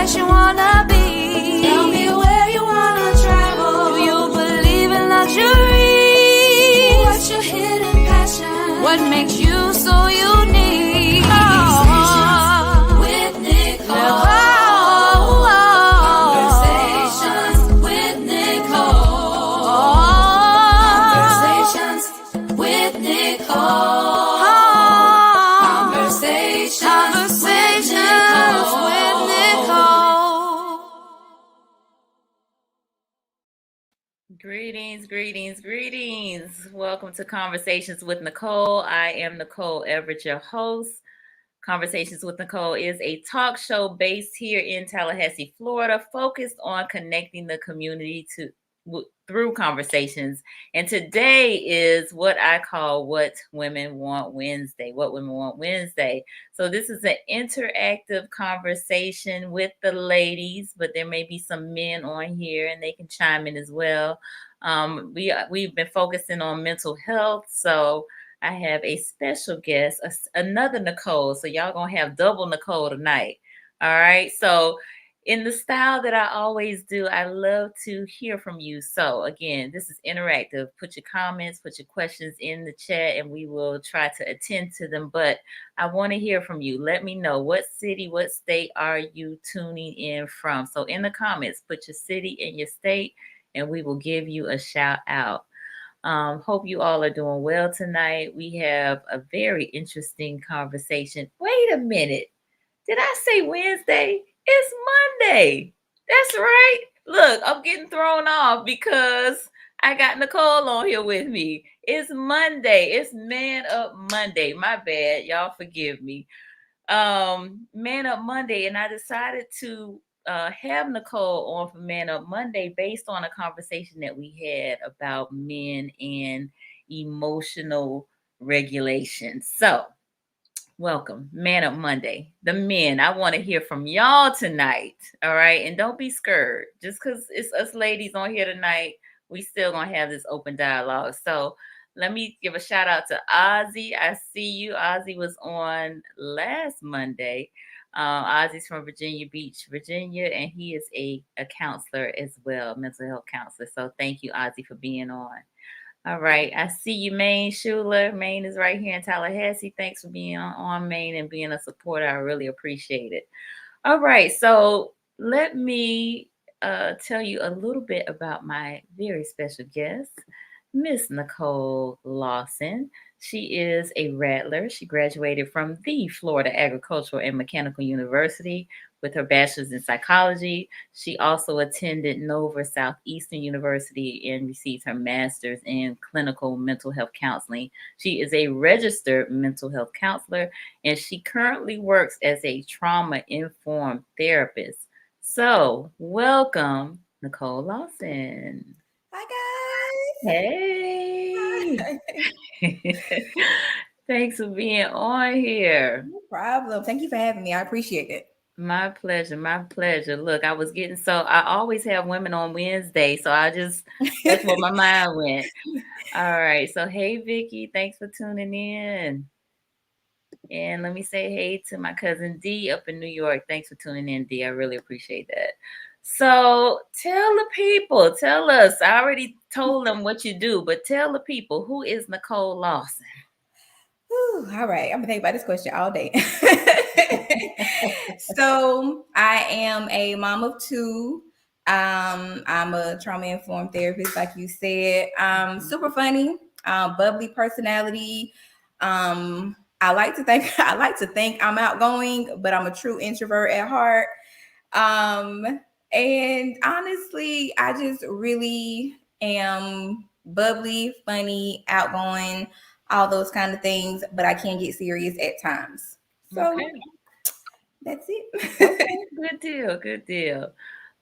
place you wanna be. Tell me where you wanna travel. Do you believe in luxury? What's your hidden passion? What makes you so unique? Conversations with Nicole. Conversations with Nicole. Conversations with Nicole. Conversations with Nicole. Greetings. Welcome to Conversations with Nicole. I am Nicole Everett, your host. Conversations with Nicole is a talk show based here in Tallahassee, Florida, focused on connecting the community through conversations. And today is what I call What Women Want Wednesday. So this is an interactive conversation with the ladies, but there may be some men on here and they can chime in as well. We've been focusing on mental health, so I have a special guest, another Nicole. So y'all gonna have double Nicole tonight. All right. So in the style that I always do, I love to hear from you. So again, this is interactive. Put your comments, put your questions in the chat, and we will try to attend to them. But I want to hear from you. Let me know what city, what state are you tuning in from? So in the comments, put your city and your state, and we will give you a shout out. Hope you all are doing well tonight. We have a very interesting conversation. Wait a minute. Did I say Wednesday? It's Monday. That's right. Look, I'm getting thrown off because I got Nicole on here with me. It's Monday. It's Man Up Monday. My bad. Y'all forgive me. Man Up Monday. And I decided to have Nicole on for Man Up Monday based on a conversation that we had about men and emotional regulation. So welcome, Man Up Monday. The men, I want to hear from y'all tonight. All right. And don't be scared. Just because it's us ladies on here tonight, we still going to have this open dialogue. So let me give a shout out to Ozzy. I see you. Ozzy was on last Monday. Ozzy's from Virginia Beach, Virginia, and he is a counselor as well, mental health counselor. So thank you, Ozzy, for being on. All right. I see you, Maine Schuler. Maine is right here in Tallahassee. Thanks for being on Maine and being a supporter. I really appreciate it. All right. So let me tell you a little bit about my very special guest, Miss Nicole Lawson. She is a Rattler. She graduated from the Florida Agricultural and Mechanical University with her bachelor's in psychology. She also attended Nova Southeastern University and received her master's in clinical mental health counseling. She is a registered mental health counselor, and she currently works as a trauma-informed therapist. So, welcome, Nicole Lawson. Hi, guys. Hey. Thanks for being on here. No problem. Thank you for having me. I appreciate it. My pleasure. Look, I always have women on Wednesday, so that's where my mind went. All right. So, hey, Vicky, thanks for tuning in. And let me say hey to my cousin D up in New York. Thanks for tuning in, D. I really appreciate that. So tell us, I already told them what you do, but tell the people, who is Nicole Lawson? Whew, all right. I'm going to think about this question all day. So I am a mom of two. I'm a trauma-informed therapist, like you said. Super funny, bubbly personality. I like to think I'm outgoing, but I'm a true introvert at heart. And honestly, I just really am bubbly, funny, outgoing, all those kind of things, but I can get serious at times. So that's it. Okay, good deal.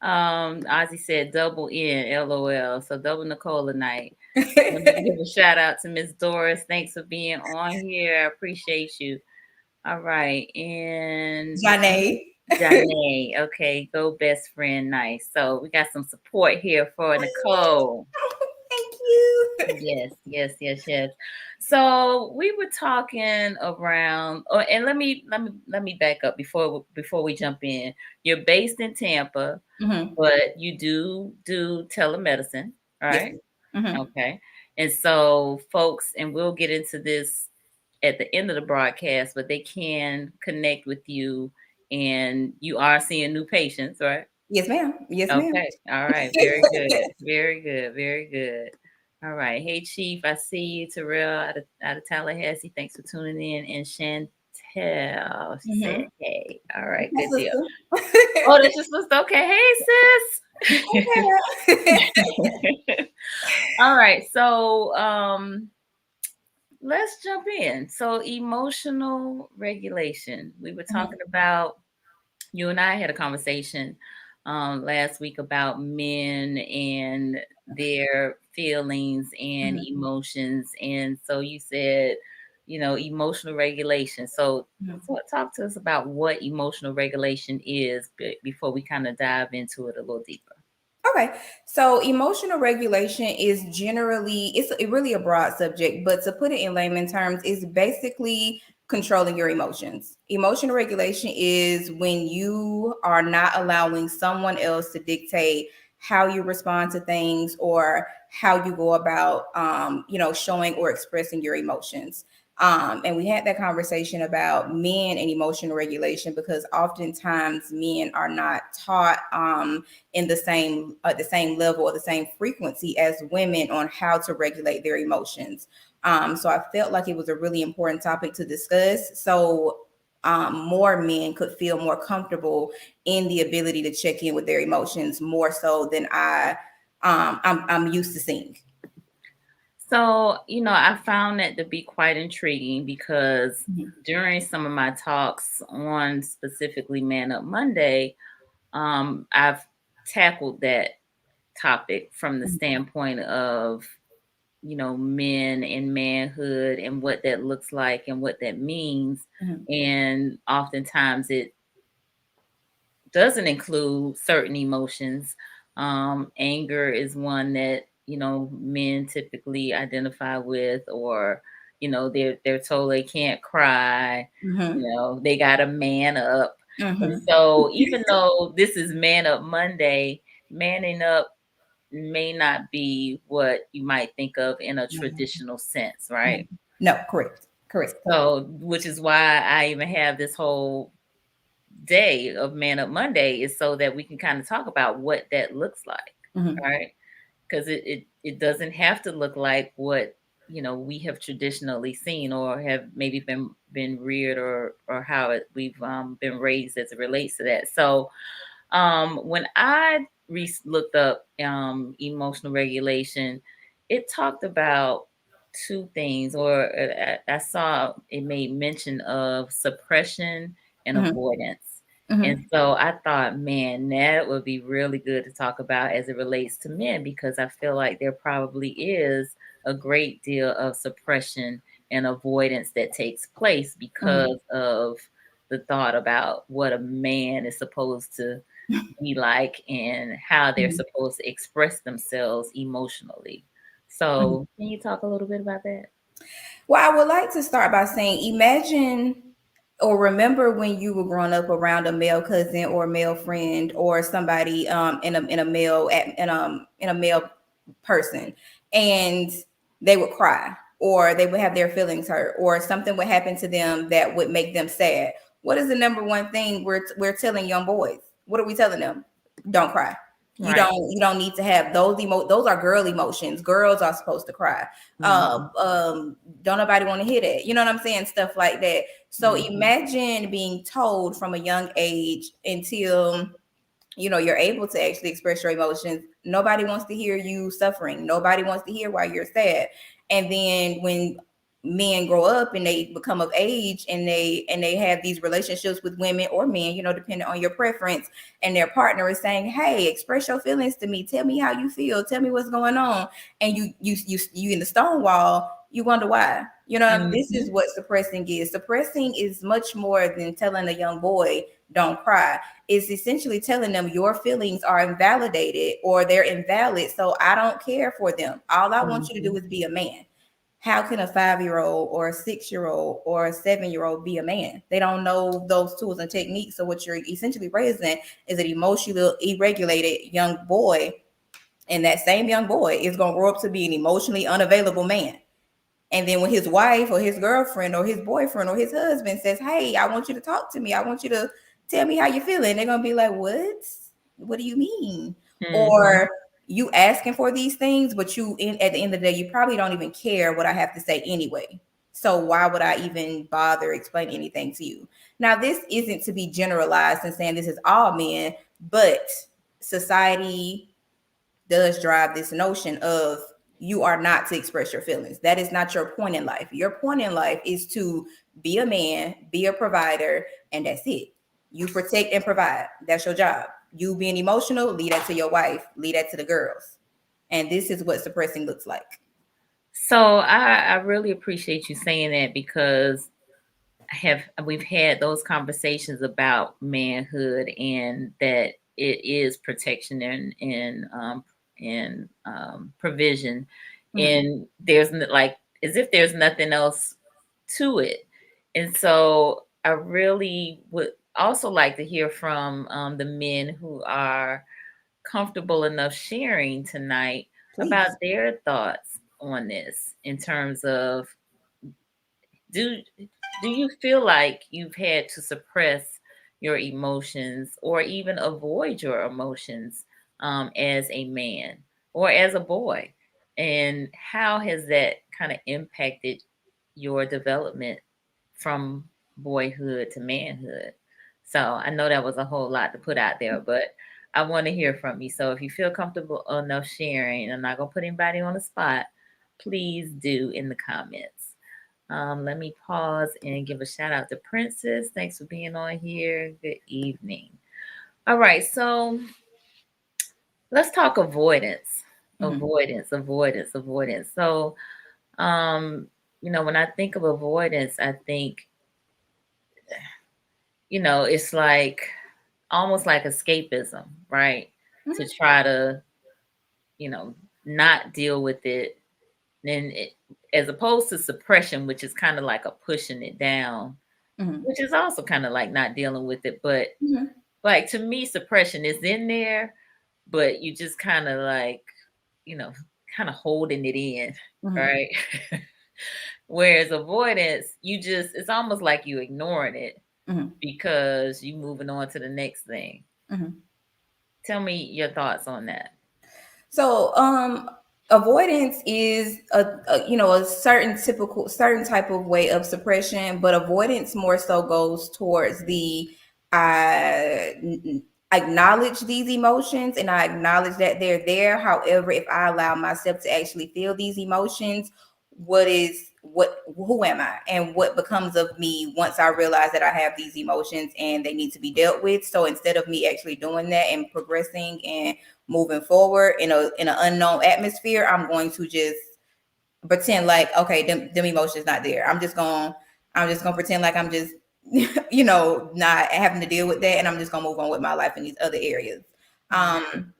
Ozzy said double N, LOL. So double Nicole tonight. Let me give a shout out to Miss Doris. Thanks for being on here. I appreciate you. All right. And Janae. Okay, go best friend. Nice. So we got some support here for Nicole. Thank you. Yes. So we were talking around, and let me back up before we jump in. You're based in Tampa, Mhm. but you do telemedicine, Yes. right? Mhm. Okay. And so folks, and we'll get into this at the end of the broadcast, but they can connect with you and you are seeing new patients, right? Yes, ma'am. Yes, ma'am. Okay. All right. Very good. Very good. Very good. All right. Hey, Chief. I see you. Terrell out of Tallahassee. Thanks for tuning in. And Chantel, she said, Mhm. hey. All right. My Good deal. sister. Oh, that's your sister. Okay. Hey, Okay. sis. All right. So let's jump in. So emotional regulation. We were Mhm. talking about, you and I had a conversation last week about men and their feelings and Mhm. emotions. And so you said, emotional regulation. So, Mhm. talk to us about what emotional regulation is before we kind of dive into it a little deeper. Okay, so emotional regulation is generally really a broad subject, but to put it in layman terms, is basically controlling your emotions. Emotional regulation is when you are not allowing someone else to dictate how you respond to things or how you go about, showing or expressing your emotions. And we had that conversation about men and emotional regulation because oftentimes men are not taught. In the same level or the same frequency as women on how to regulate their emotions. So I felt like it was a really important topic to discuss. So more men could feel more comfortable in the ability to check in with their emotions more so than I'm used to seeing. So, I found that to be quite intriguing because Mhm. during some of my talks on specifically Man Up Monday, I've tackled that topic from the standpoint of, men and manhood and what that looks like and what that means. Mhm. And oftentimes it doesn't include certain emotions. Anger is one that, men typically identify with, or, they're told they can't cry, Mhm. they got to man up. And Mhm. so even though this is Man Up Monday, manning up may not be what you might think of in a Mhm. traditional sense, right? Mhm. No, correct. Correct. So, which is why I even have this whole day of Man Up Monday, is so that we can kind of talk about what that looks like, Mhm. right? Because it doesn't have to look like what we have traditionally seen or have maybe been reared, or how we've been raised as it relates to that. So when I looked up emotional regulation, it talked about two things, or I saw it made mention of suppression and Mhm. avoidance. And Mhm. so I thought, man, that would be really good to talk about as it relates to men, because I feel like there probably is a great deal of suppression and avoidance that takes place Mhm. because of the thought about what a man is supposed to be like and how they're Mhm. supposed to express themselves emotionally. Mhm. So, can you talk a little bit about that? Well, I would like to start by saying, imagine or remember when you were growing up around a male cousin or a male friend or somebody in a male person, and they would cry or they would have their feelings hurt or something would happen to them that would make them sad. What is the number one thing we're telling young boys? What are we telling them? Don't cry. You Right. don't need to have those are girl emotions. Girls are supposed to cry. Hmm. Don't nobody want to hear that. You know what I'm saying? Stuff like that. So Hmm. imagine being told from a young age until you're able to actually express your emotions. Nobody wants to hear you suffering. Nobody wants to hear why you're sad. And then when men grow up and they become of age and they have these relationships with women or men, depending on your preference, and their partner is saying, hey, express your feelings to me, tell me how you feel, tell me what's going on, and you in the stonewall, you wonder why. This is Hmm. what suppressing is. Suppressing is much more than telling a young boy don't cry. It's essentially telling them your feelings are invalidated or they're invalid. So I don't care for them. All I want you to do is be a man. How can a 5-year-old or a 6-year-old or a 7-year-old be a man? They don't know those tools and techniques. So what you're essentially raising is an emotionally regulated young boy. And that same young boy is going to grow up to be an emotionally unavailable man. And then when his wife or his girlfriend or his boyfriend or his husband says, "Hey, I want you to talk to me. I want you to tell me how you're feeling," they're going to be like, "What? What do you mean?" Or you asking for these things, but at the end of the day, you probably don't even care what I have to say anyway. So why would I even bother explaining anything to you? Now, this isn't to be generalized and saying this is all men, but society does drive this notion of you are not to express your feelings. That is not your point in life. Your point in life is to be a man, be a provider, and that's it. You protect and provide. That's your job. You being emotional, lead that to your wife, lead that to the girls. And this is what suppressing looks like. So I really appreciate you saying that, because we've had those conversations about manhood, and that it is protection and provision, and there's like as if there's nothing else to it. And so I really would also like to hear from the men who are comfortable enough sharing tonight about Please. their thoughts on this, in terms of, do do you feel like you've had to suppress your emotions or even avoid your emotions, as a man or as a boy, and how has that kind of impacted your development from boyhood to manhood? So I know that was a whole lot to put out there, but I want to hear from you. So if you feel comfortable enough sharing, I'm not gonna put anybody on the spot, please do in the comments. Let me pause and give a shout out to Princess. Thanks for being on here. Good evening. All right, so let's talk avoidance. Mhm. Avoidance. So, when I think of avoidance, I think, it's like almost like escapism, right? To Mhm. try to, you know, not deal with it. And as opposed to suppression, which is kind of like a pushing it down, Mhm. which is also kind of like not dealing with it. But Mhm. like, to me, suppression is in there, but you just kind of like, you know, kind of holding it in, Mhm. right? Whereas avoidance, it's almost like you ignoring it Mhm. because you moving on to the next thing. Mhm. Tell me your thoughts on that. So, avoidance is a certain type of way of suppression, but avoidance more so goes towards the I acknowledge these emotions and I acknowledge that they're there. However, if I allow myself to actually feel these emotions, who am I and what becomes of me once I realize that I have these emotions and they need to be dealt with. So instead of me actually doing that and progressing and moving forward in an unknown atmosphere, I'm going to just pretend like, okay, them emotions not there. I'm just gonna pretend like I'm just not having to deal with that, and I'm just gonna move on with my life in these other areas. um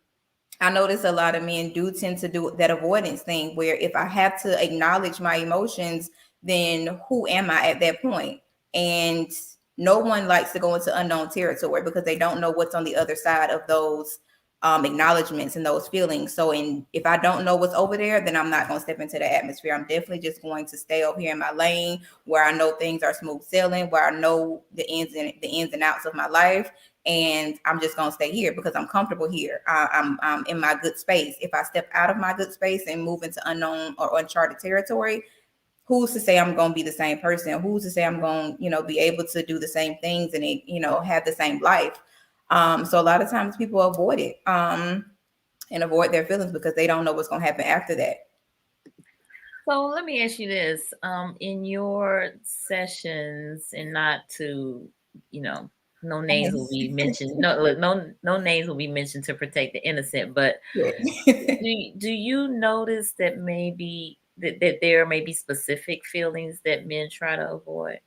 I notice a lot of men do tend to do that avoidance thing where if I have to acknowledge my emotions, then who am I at that point? And no one likes to go into unknown territory because they don't know what's on the other side of those acknowledgments and those feelings. So, if I don't know what's over there, then I'm not going to step into the atmosphere. I'm definitely just going to stay over here in my lane where I know things are smooth sailing, where I know the ins and outs of my life, and I'm just gonna stay here because I'm comfortable here. I'm in my good space. If I step out of my good space and move into unknown or uncharted territory, who's to say I'm gonna be the same person? Who's to say I'm gonna be able to do the same things and have the same life? So a lot of times people avoid it and avoid their feelings because they don't know what's gonna happen after that. So let me ask you this. In your sessions, and not to, you know, no names will Yes. be mentioned. No, look, no names will be mentioned to protect the innocent. But do you notice that maybe that there may be specific feelings that men try to avoid?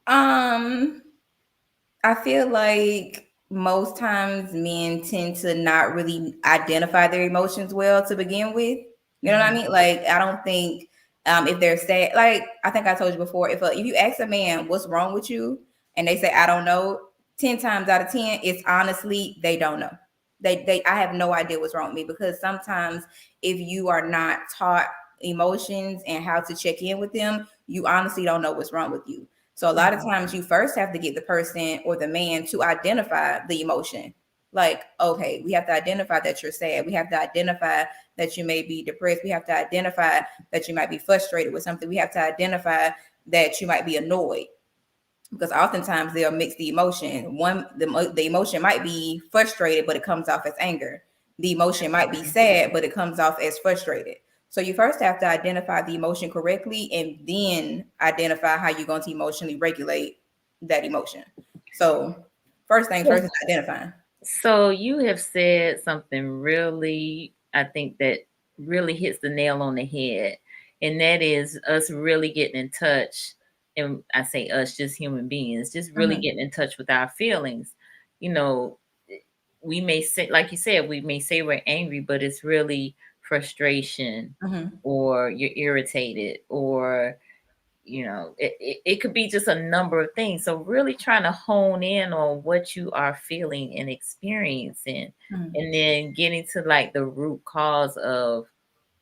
um I feel like most times men tend to not really identify their emotions well to begin with. You know what I Mhm. mean? Like, I don't think if they're sad, like I think I told you before, if you ask a man what's wrong with you and they say I don't know, 10 times out of 10, it's honestly they don't know. They I have no idea what's wrong with me, because sometimes if you are not taught emotions and how to check in with them, you honestly don't know what's wrong with you. So a lot of Mhm. times you first have to get the person or the man to identify the emotion. Like, okay, we have to identify that you're sad. We have to identify that you may be depressed. We have to identify that you might be frustrated with something. We have to identify that you might be annoyed, because oftentimes they'll mix the emotion. The emotion might be frustrated, but it comes off as anger. The emotion might be sad, but it comes off as frustrated. So you first have to identify the emotion correctly, and then identify how you're going to emotionally regulate that emotion. So first things first is identifying. So you have said something really, I think that really hits the nail on the head, and that is us really getting in touch. And I say us, just human beings, just really Mhm, getting in touch with our feelings. You know, we may say, like you said, we may say we're angry, but it's really frustration, mhm, or you're irritated, or it could be just a number of things. So really trying to hone in on what you are feeling and experiencing, mhm. and then getting to like the root cause of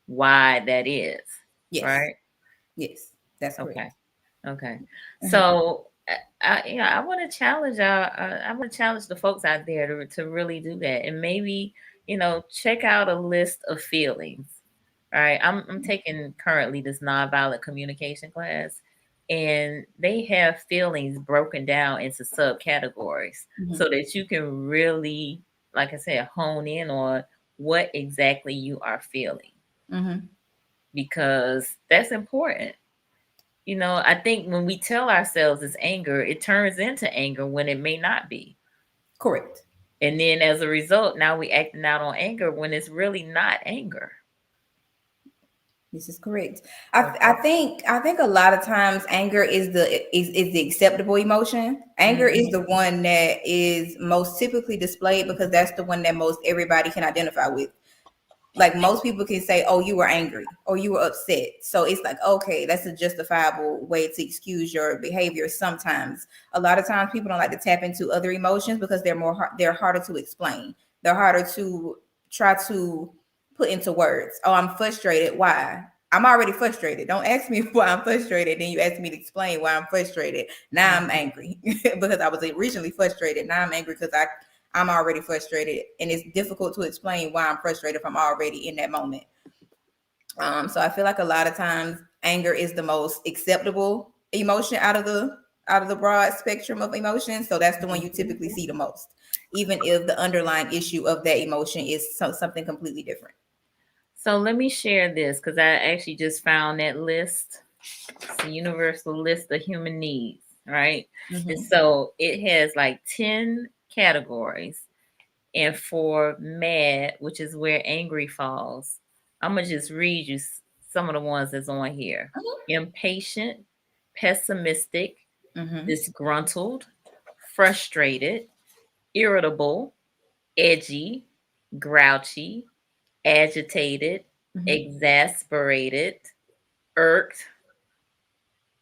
why that is, Yes, right? yes, that's correct. Okay. Okay. Mhm, So I want to challenge I want to challenge the folks out there to really do that, and maybe check out a list of feelings. All right, I'm taking currently this nonviolent communication class, and they have feelings broken down into subcategories mhm, so that you can really, like I said, hone in on what exactly you are feeling, mhm. because that's important. I think when we tell ourselves it's anger, it turns into anger when it may not be. Correct. And then as a result, now we acting out on anger when it's really not anger. This is correct. I Okay. think a lot of times anger is the acceptable emotion. Anger is Hmm. the one that is most typically displayed, because that's the one that most everybody can identify with. Like, most people can say, "Oh, you were angry," or "You were upset." So it's like, okay, that's a justifiable way to excuse your behavior. Sometimes, a lot of times, people don't like to tap into other emotions because they're harder to explain. They're harder to try to put into words. Oh, I'm frustrated. Why? I'm already frustrated. Don't ask me why I'm frustrated. Then you ask me to explain why I'm frustrated. Now I'm angry because I was originally frustrated. Now I'm angry because I'm already frustrated, and it's difficult to explain why I'm frustrated if I'm already in that moment. So I feel like a lot of times anger is the most acceptable emotion out of the broad spectrum of emotions. So that's the one you typically see the most, even if the underlying issue of that emotion is something completely different. So let me share this because I actually just found that list. It's a universal list of human needs, right? And Mm-hmm. so it has like 10 categories. And for mad, which is where angry falls, I'm going to just read you some of the ones that's on here: impatient, pessimistic, Mm-hmm. disgruntled, frustrated, irritable, edgy, grouchy, agitated, Mm-hmm. exasperated, irked,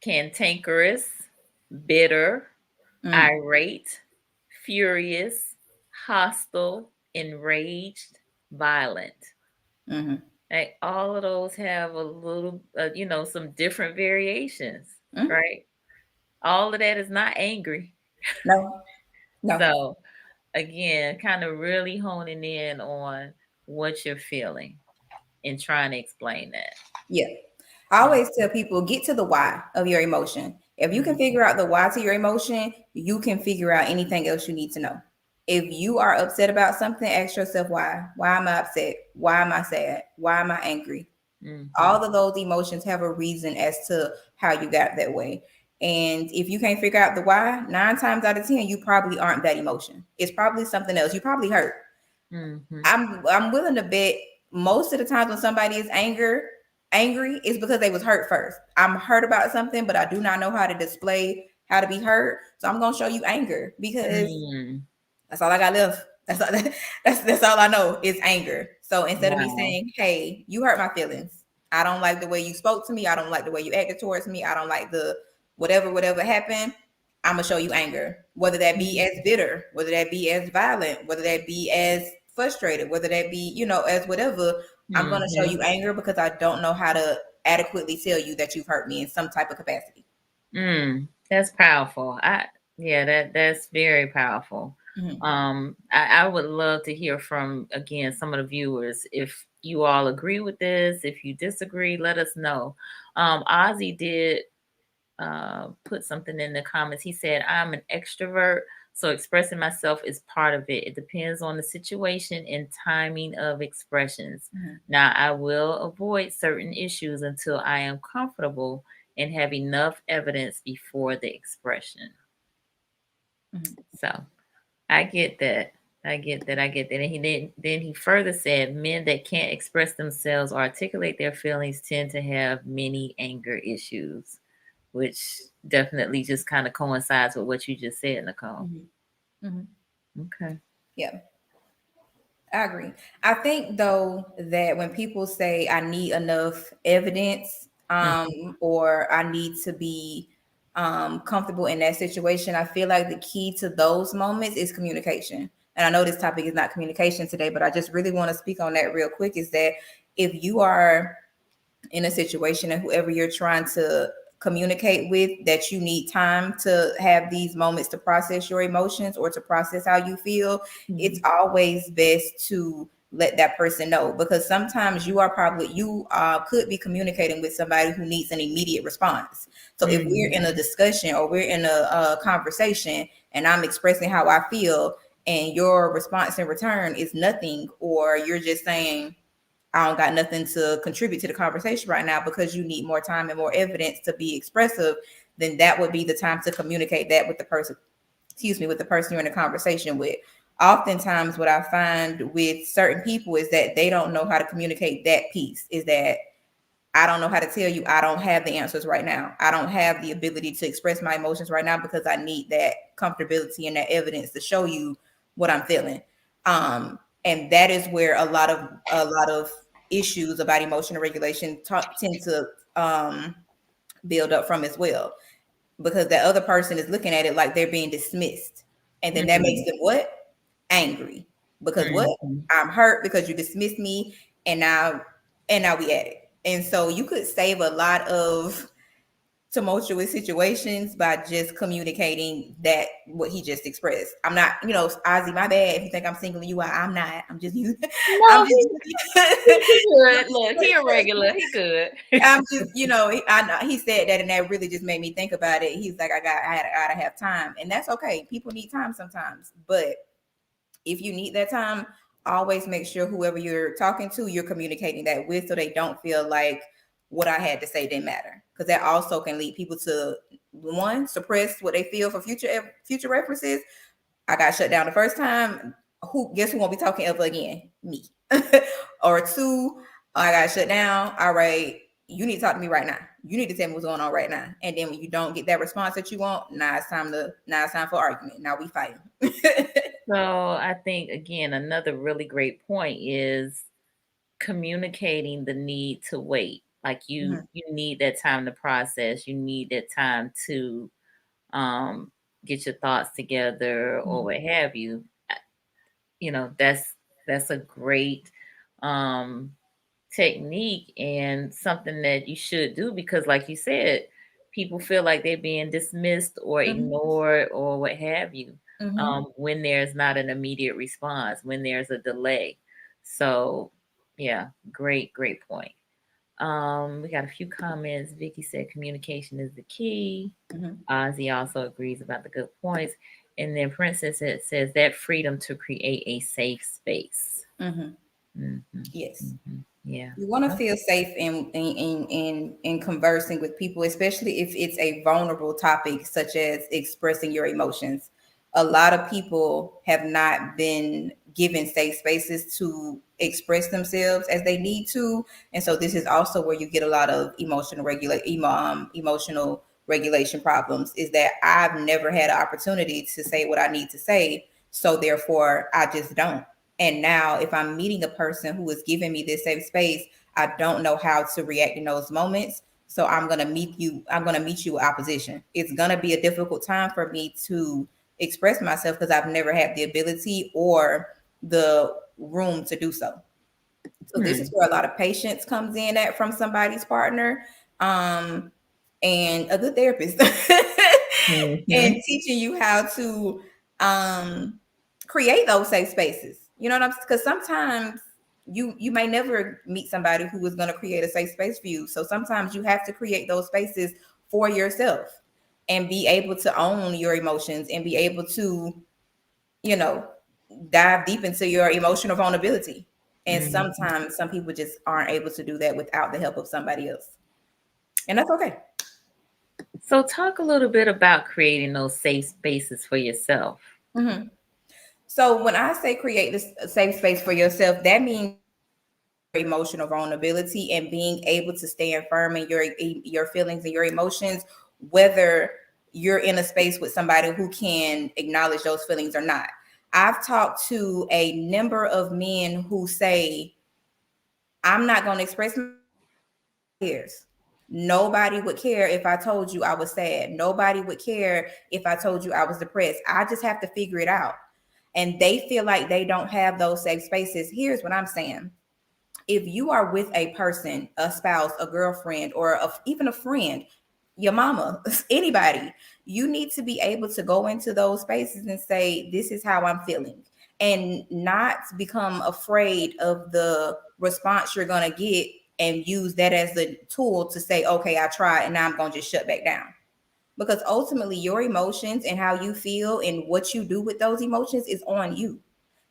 cantankerous, bitter, Mm-hmm. irate, furious, hostile, enraged, violent. Mm-hmm. Like all of those have a little, some different variations, Mm-hmm. right? All of that is not angry. No, no. So again, kind of really honing in on what you're feeling and trying to explain that. Yeah. I always tell people, get to the why of your emotion. If you can Mhm. figure out the why to your emotion, you can figure out anything else you need to know. If you are upset about something, ask yourself why. Why am I upset? Why am I sad? Why am I angry? Mhm. All of those emotions have a reason as to how you got that way. And if you can't figure out the why, 9 times out of 10, you probably aren't that emotion. It's probably something else. You probably hurt. Mhm. I'm willing to bet most of the times when somebody is angry is because they was hurt first. I'm hurt about something, but I do not know how to display how to be hurt. So I'm gonna show you anger because Mm, that's all I got left. That's all, that's all I know is anger. So instead of me wow. saying, "Hey, you hurt my feelings. I don't like the way you spoke to me. I don't like the way you acted towards me. I don't like the whatever happened." I'm gonna show you anger, whether that be as bitter, whether that be as violent, whether that be as frustrated, whether that be, as whatever. I'm gonna show you Mm-hmm. anger because I don't know how to adequately tell you that you've hurt me in some type of capacity. That's powerful. That's very powerful. Mm-hmm. I would love to hear from again some of the viewers. If you all agree with this, if you disagree, let us know. Ozzy did put something in the comments. He said, I'm an extrovert, so expressing myself is part of it. It depends on the situation and timing of expressions. Mm-hmm. Now, I will avoid certain issues until I am comfortable and have enough evidence before the expression. Mm-hmm. So I get that. I get that. And he further said men that can't express themselves or articulate their feelings tend to have many anger issues, which definitely just kind of coincides with what you just said, Nicole. Mm-hmm. Mm-hmm. Okay. Yeah. I agree. I think though that when people say I need enough evidence, or I need to be comfortable in that situation, I feel like the key to those moments is communication. And I know this topic is not communication today, but I just really want to speak on that real quick. Is that if you are in a situation and whoever you're trying to communicate with, that you need time to have these moments to process your emotions or to process how you feel, it's always best to let that person know, because sometimes you could be communicating with somebody who needs an immediate response. So if we're in a discussion or we're in a conversation and I'm expressing how I feel and your response in return is nothing, or you're just saying I don't got nothing to contribute to the conversation right now because you need more time and more evidence to be expressive, then that would be the time to communicate that with the person, with the person you're in a conversation with. Oftentimes, what I find with certain people is that they don't know how to communicate that piece, is that I don't know how to tell you I don't have the answers right now. I don't have the ability to express my emotions right now because I need that comfortability and that evidence to show you what I'm feeling. And that is where a lot of issues about emotional regulation tend to build up from as well, because that other person is looking at it like they're being dismissed, and then that makes them what? Angry, because what? I'm hurt because you dismissed me, and now we at it. And so you could save a lot of tumultuous situations by just communicating that what he just expressed. I'm not, Ozzy, my bad if you think I'm singling you out. I'm not. I'm just you. I'm No, just he good. Look, he a regular. He good. I'm just, he said that, and that really just made me think about it. He's like, I gotta have time, and that's okay. People need time sometimes, but if you need that time, always make sure whoever you're talking to, you're communicating that with, so they don't feel like what I had to say didn't matter, because that also can lead people to, one, suppress what they feel for future references. I got shut down the first time. Guess who won't be talking ever again? Me. Or two, I got shut down. All right, you need to talk to me right now. You need to tell me what's going on right now. And then when you don't get that response that you want, now it's time for argument. Now we fighting. So I think again, another really great point is communicating the need to wait. Like you need that time to process. You need that time to get your thoughts together or what have you. That's a great technique and something that you should do, because like you said, people feel like they're being dismissed or ignored or what have you, when there's not an immediate response, when there's a delay. So yeah, great point. We got a few comments. Vicky said communication is the key. Ozzy also agrees about the good points. And then Princess says that freedom to create a safe space. Yes. Yeah. You want to feel safe in conversing with people, especially if it's a vulnerable topic such as expressing your emotions. A lot of people have not been given safe spaces to express themselves as they need to, and so this is also where you get a lot of emotional regulation problems is that I've never had an opportunity to say what I need to say. So therefore, I just don't. And now, if I'm meeting a person who is giving me this safe space, I don't know how to react in those moments. So I'm gonna meet you. I'm gonna meet you with opposition. It's gonna be a difficult time for me to express myself because I've never had the ability or the room to do so. So this is where a lot of patience comes in at from somebody's partner, um, and a good therapist, and Mhm. teaching you how to um, create those safe spaces. You know what I'm? Because sometimes you may never meet somebody who is going to create a safe space for you. So sometimes you have to create those spaces for yourself and be able to own your emotions and be able to, you know, dive deep into your emotional vulnerability. And Mhm. sometimes some people just aren't able to do that without the help of somebody else. And that's okay. So, talk a little bit about creating those safe spaces for yourself. Mhm. So when I say create this safe space for yourself, that means emotional vulnerability and being able to stand firm in your feelings and your emotions, whether you're in a space with somebody who can acknowledge those feelings or not. I've talked to a number of men who say, I'm not going to express my fears. Nobody would care if I told you I was sad. Nobody would care if I told you I was depressed. I just have to figure it out. And they feel like they don't have those safe spaces. Here's what I'm saying. If you are with a person, a spouse, a girlfriend, or even a friend, your mama, anybody, you need to be able to go into those spaces and say, this is how I'm feeling, and not become afraid of the response you're going to get and use that as a tool to say, okay, I tried and now I'm going to just shut back down. Because ultimately, your emotions and how you feel and what you do with those emotions is on you.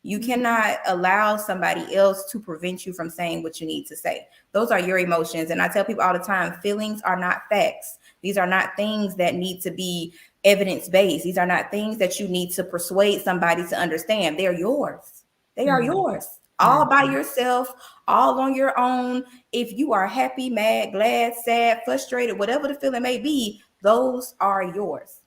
You cannot allow somebody else to prevent you from saying what you need to say. Those are your emotions. And I tell people all the time, feelings are not facts. These are not things that need to be evidence based. These are not things that you need to persuade somebody to understand. They're yours. They are Mhm. yours. All by Mhm. yourself, all on your own. If you are happy, mad, glad, sad, frustrated, whatever the feeling may be, those are yours.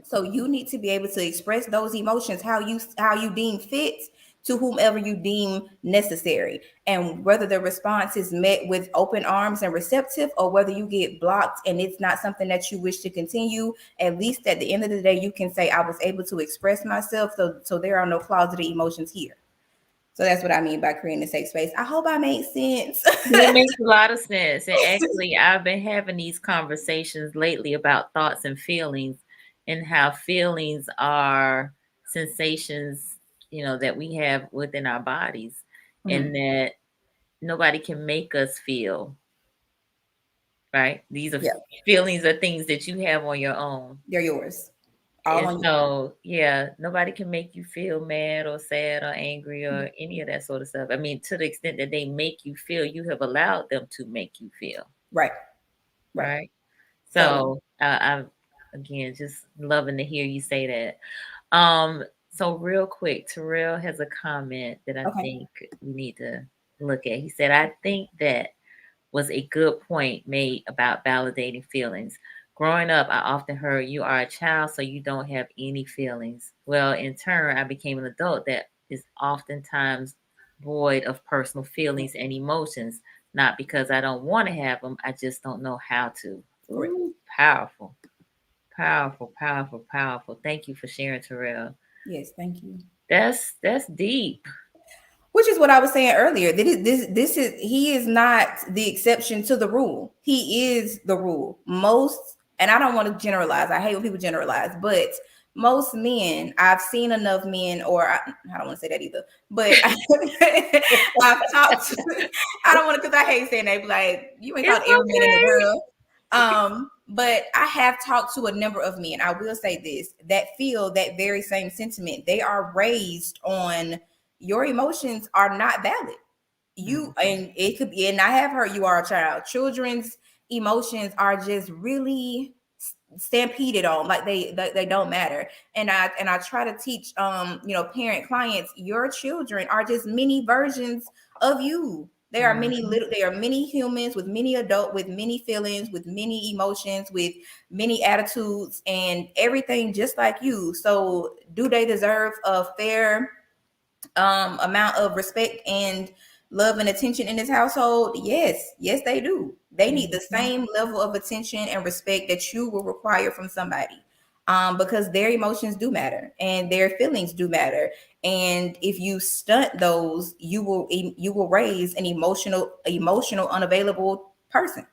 So you need to be able to express those emotions how you deem fit to whomever you deem necessary. And whether the response is met with open arms and receptive, or whether you get blocked and it's not something that you wish to continue, at least at the end of the day, you can say, I was able to express myself. So there are no closeted emotions here. So that's what I mean by creating a safe space. I hope I made sense. It makes a lot of sense. And actually, I've been having these conversations lately about thoughts and feelings and how feelings are sensations, that we have within our bodies, and Mhm. that nobody can make us feel, right? These are Yeah, feelings are things that you have on your own. they're yours. All And on you. so, yeah, nobody can make you feel mad or sad or angry or any of that sort of stuff. I mean, to the extent that they make you feel, you have allowed them to make you feel, Right, right. right? So, So, I'm again just loving to hear you say that. So real quick, Terrell has a comment that I okay. think we need to look at. He said, I think that was a good point made about validating feelings. Growing up, I often heard you are a child, so you don't have any feelings. Well, in turn, I became an adult that is oftentimes void of personal feelings and emotions, not because I don't want to have them, I just don't know how to. Correct. Ooh, powerful, powerful, powerful, powerful. Thank you for sharing, Terrell. Yes, thank you. That's deep. Which is what I was saying earlier. That this is he is not the exception to the rule. He is the rule. Most, and I don't want to generalize. I hate when people generalize, but most men, I've seen enough men, or I don't want to say that either, but I've talked to, I don't want to, because I hate saying that, like, you ain't It's talked to every man in the okay. world. But I have talked to a number of men, I will say this, that feel that very same sentiment. They are raised on, your emotions are not valid. You, Mhm. and it could be, and I have heard, you are a child. Children's emotions are just really stampeded on, like they don't matter. And I try to teach parent clients, your children are just mini versions of you. There are many humans with many feelings, with many emotions, with many attitudes and everything just like you. So do they deserve a fair amount of respect and love and attention in this household? Yes, they do. They need the same level of attention and respect that you will require from somebody. Because their emotions do matter and their feelings do matter. And if you stunt those, you will raise an emotional unavailable person,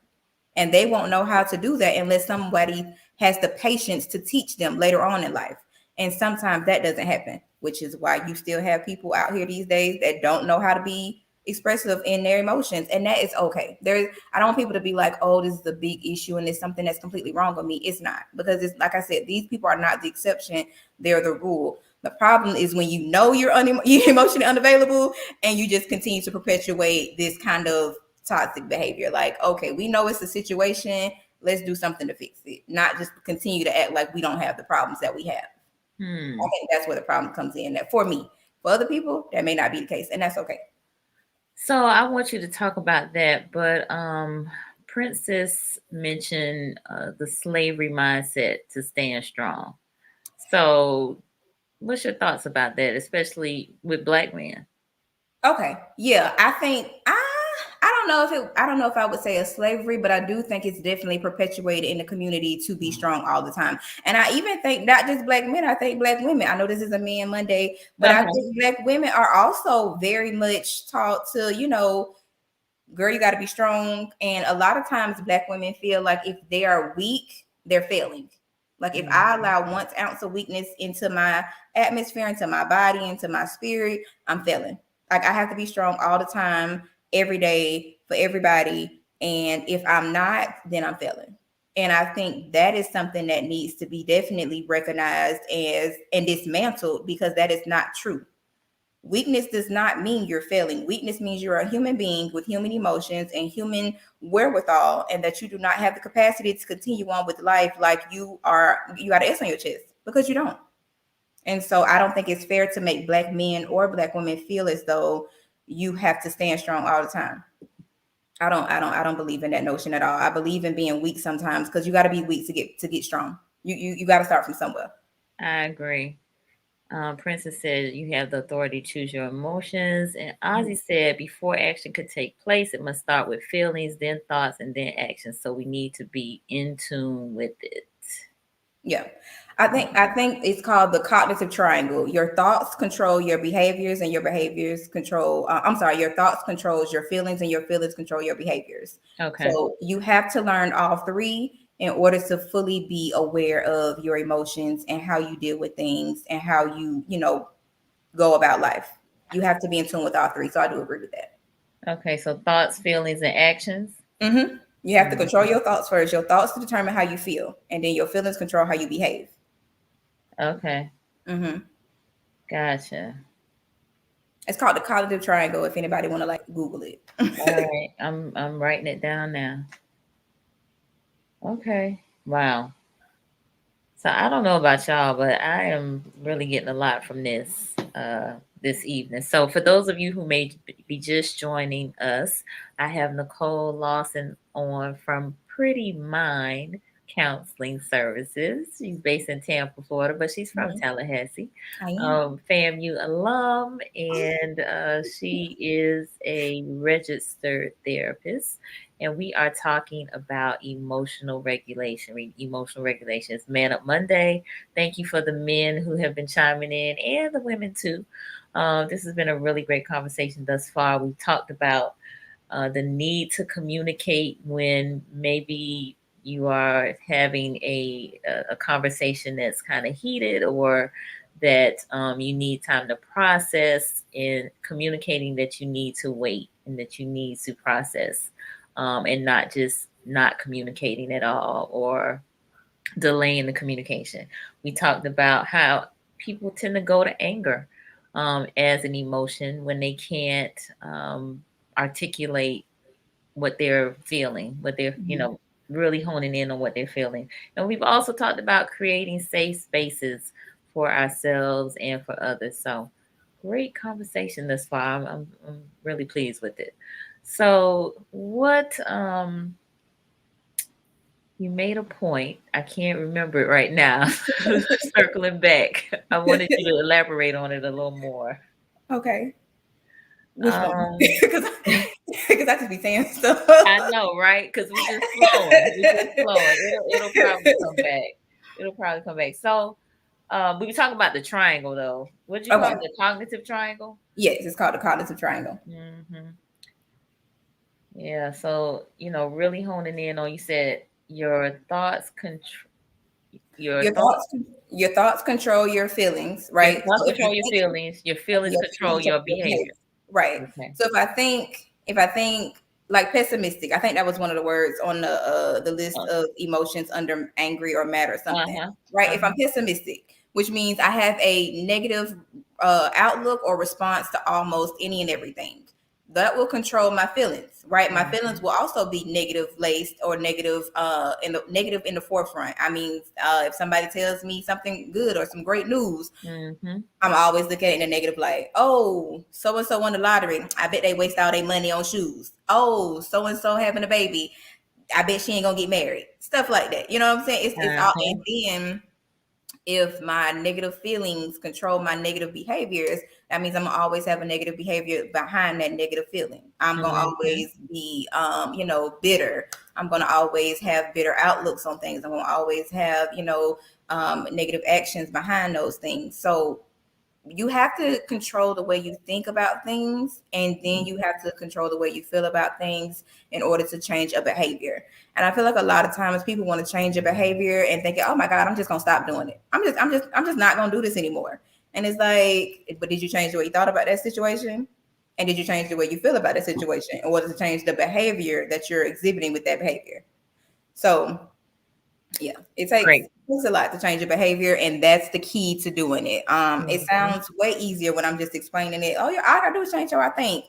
and they won't know how to do that unless somebody has the patience to teach them later on in life. And sometimes that doesn't happen, which is why you still have people out here these days that don't know how to be expressive in their emotions, and that is okay. I don't want people to be like, oh, this is a big issue and it's something that's completely wrong with me. It's not, because it's like I said, these people are not the exception, they're the rule. The problem is when you know you're emotionally unavailable and you just continue to perpetuate this kind of toxic behavior. Like, okay, we know it's a situation, let's do something to fix it, not just continue to act like we don't have the problems that we have. I think that's where the problem comes in. That for me, for other people, that may not be the case, and that's okay. So I want you to talk about that, but Princess mentioned the slavery mindset to stand strong. So what's your thoughts about that, especially with Black men? Okay, yeah, I don't know if I would say a slavery, but I do think it's definitely perpetuated in the community to be strong all the time. And I even think not just Black men, I think Black women. I know this is a Man Monday, but I think Black women are also very much taught to, girl, you got to be strong. And a lot of times Black women feel like if they are weak, they're failing. Like if I allow 1 ounce of weakness into my atmosphere, into my body, into my spirit, I'm failing. Like I have to be strong all the time, every day, for everybody. And if I'm not, then I'm failing. And I think that is something that needs to be definitely recognized and dismantled, because that is not true. Weakness does not mean you're failing. Weakness means you're a human being with human emotions and human wherewithal, and that you do not have the capacity to continue on with life like you got an S on your chest, because you don't. And so I don't think it's fair to make Black men or Black women feel as though you have to stand strong all the time. I don't believe in that notion at all. I believe in being weak sometimes, because you got to be weak to get strong. You got to start from somewhere. I agree. Princess said you have the authority to choose your emotions. And Ozzy said before action could take place, it must start with feelings, then thoughts, and then actions. So we need to be in tune with it. Yeah. I think it's called the cognitive triangle. Your thoughts control your behaviors, and your behaviors control your thoughts controls your feelings, and your feelings control your behaviors. Okay. So you have to learn all three in order to fully be aware of your emotions and how you deal with things and how you go about life. You have to be in tune with all three. So I do agree with that. Okay. So thoughts, feelings, and actions. You have to control your thoughts first. Your thoughts determine how you feel, and then your feelings control how you behave. Okay. hmm Gotcha. It's called the cognitive triangle. If anybody want to Google it. All right. I'm writing it down now. Okay. Wow. So I don't know about y'all, but I am really getting a lot from this evening. So for those of you who may be just joining us, I have Nicole Lawson on from Pretty Mind Counseling Services. She's based in Tampa, Florida, but she's from Tallahassee. I am. FAMU alum, and she is a registered therapist. And we are talking about emotional regulation. Emotional regulation is Man Up Monday. Thank you for the men who have been chiming in, and the women too. This has been a really great conversation thus far. We've talked about the need to communicate when maybe you are having a conversation that's kind of heated, or that you need time to process, and communicating that you need to wait and that you need to process, and not just not communicating at all or delaying the communication. We talked about how people tend to go to anger as an emotion when they can't articulate what they're feeling, what they're, really honing in on what they're feeling. And we've also talked about creating safe spaces for ourselves and for others. So great conversation thus far. I'm really pleased with it. So what you made a point. I can't remember it right now. Circling back. I wanted you to elaborate on it a little more. Okay. Which one? Um Because I just be saying stuff. I know, right? Because we just flowing. We just flowing. It'll probably come back. It'll probably come back. So we were talking about the triangle though. What did you call Okay. it? The cognitive triangle? Yes, it's called the cognitive triangle. Hmm. Yeah. So, really honing in on, you said your thoughts control your Your thoughts thoughts, your thoughts control your feelings, your right? thoughts So if you control think your feelings your control feelings your control your behavior. behavior, right? Okay. So if I think like pessimistic, I think that was one of the words on the list Uh, of emotions under angry or mad or something, uh-huh. right? If Uh-huh. I'm pessimistic, which means I have a negative outlook or response to almost any and everything. That will control my feelings, right? My feelings Mhm. will also be negative laced or negative negative in the forefront. I mean, if somebody tells me something good or some great news, Mhm. I'm always looking at it in a negative light. Oh, so and so won the lottery. I bet they waste all their money on shoes. Oh, so and so having a baby. I bet she ain't gonna get married. Stuff like that. You know what I'm saying? It's all. Uh-huh. And then if my negative feelings control my negative behaviors, that means I'm gonna always have a negative behavior behind that negative feeling. I'm gonna Mhm. always be, bitter. I'm gonna always have bitter outlooks on things. I'm gonna always have, negative actions behind those things. So you have to control the way you think about things, and then you have to control the way you feel about things in order to change a behavior. And I feel like a lot of times people want to change a behavior and thinking, oh my god, I'm just gonna stop doing it. I'm just not gonna do this anymore. And it's like, but did you change the way you thought about that situation, and did you change the way you feel about that situation in order to change the behavior that you're exhibiting with that behavior? So yeah, Great. takes a lot to change your behavior, and that's the key to doing it. It Mhm. sounds way easier when I'm just explaining it. Oh yeah, all I gotta do is change how I think.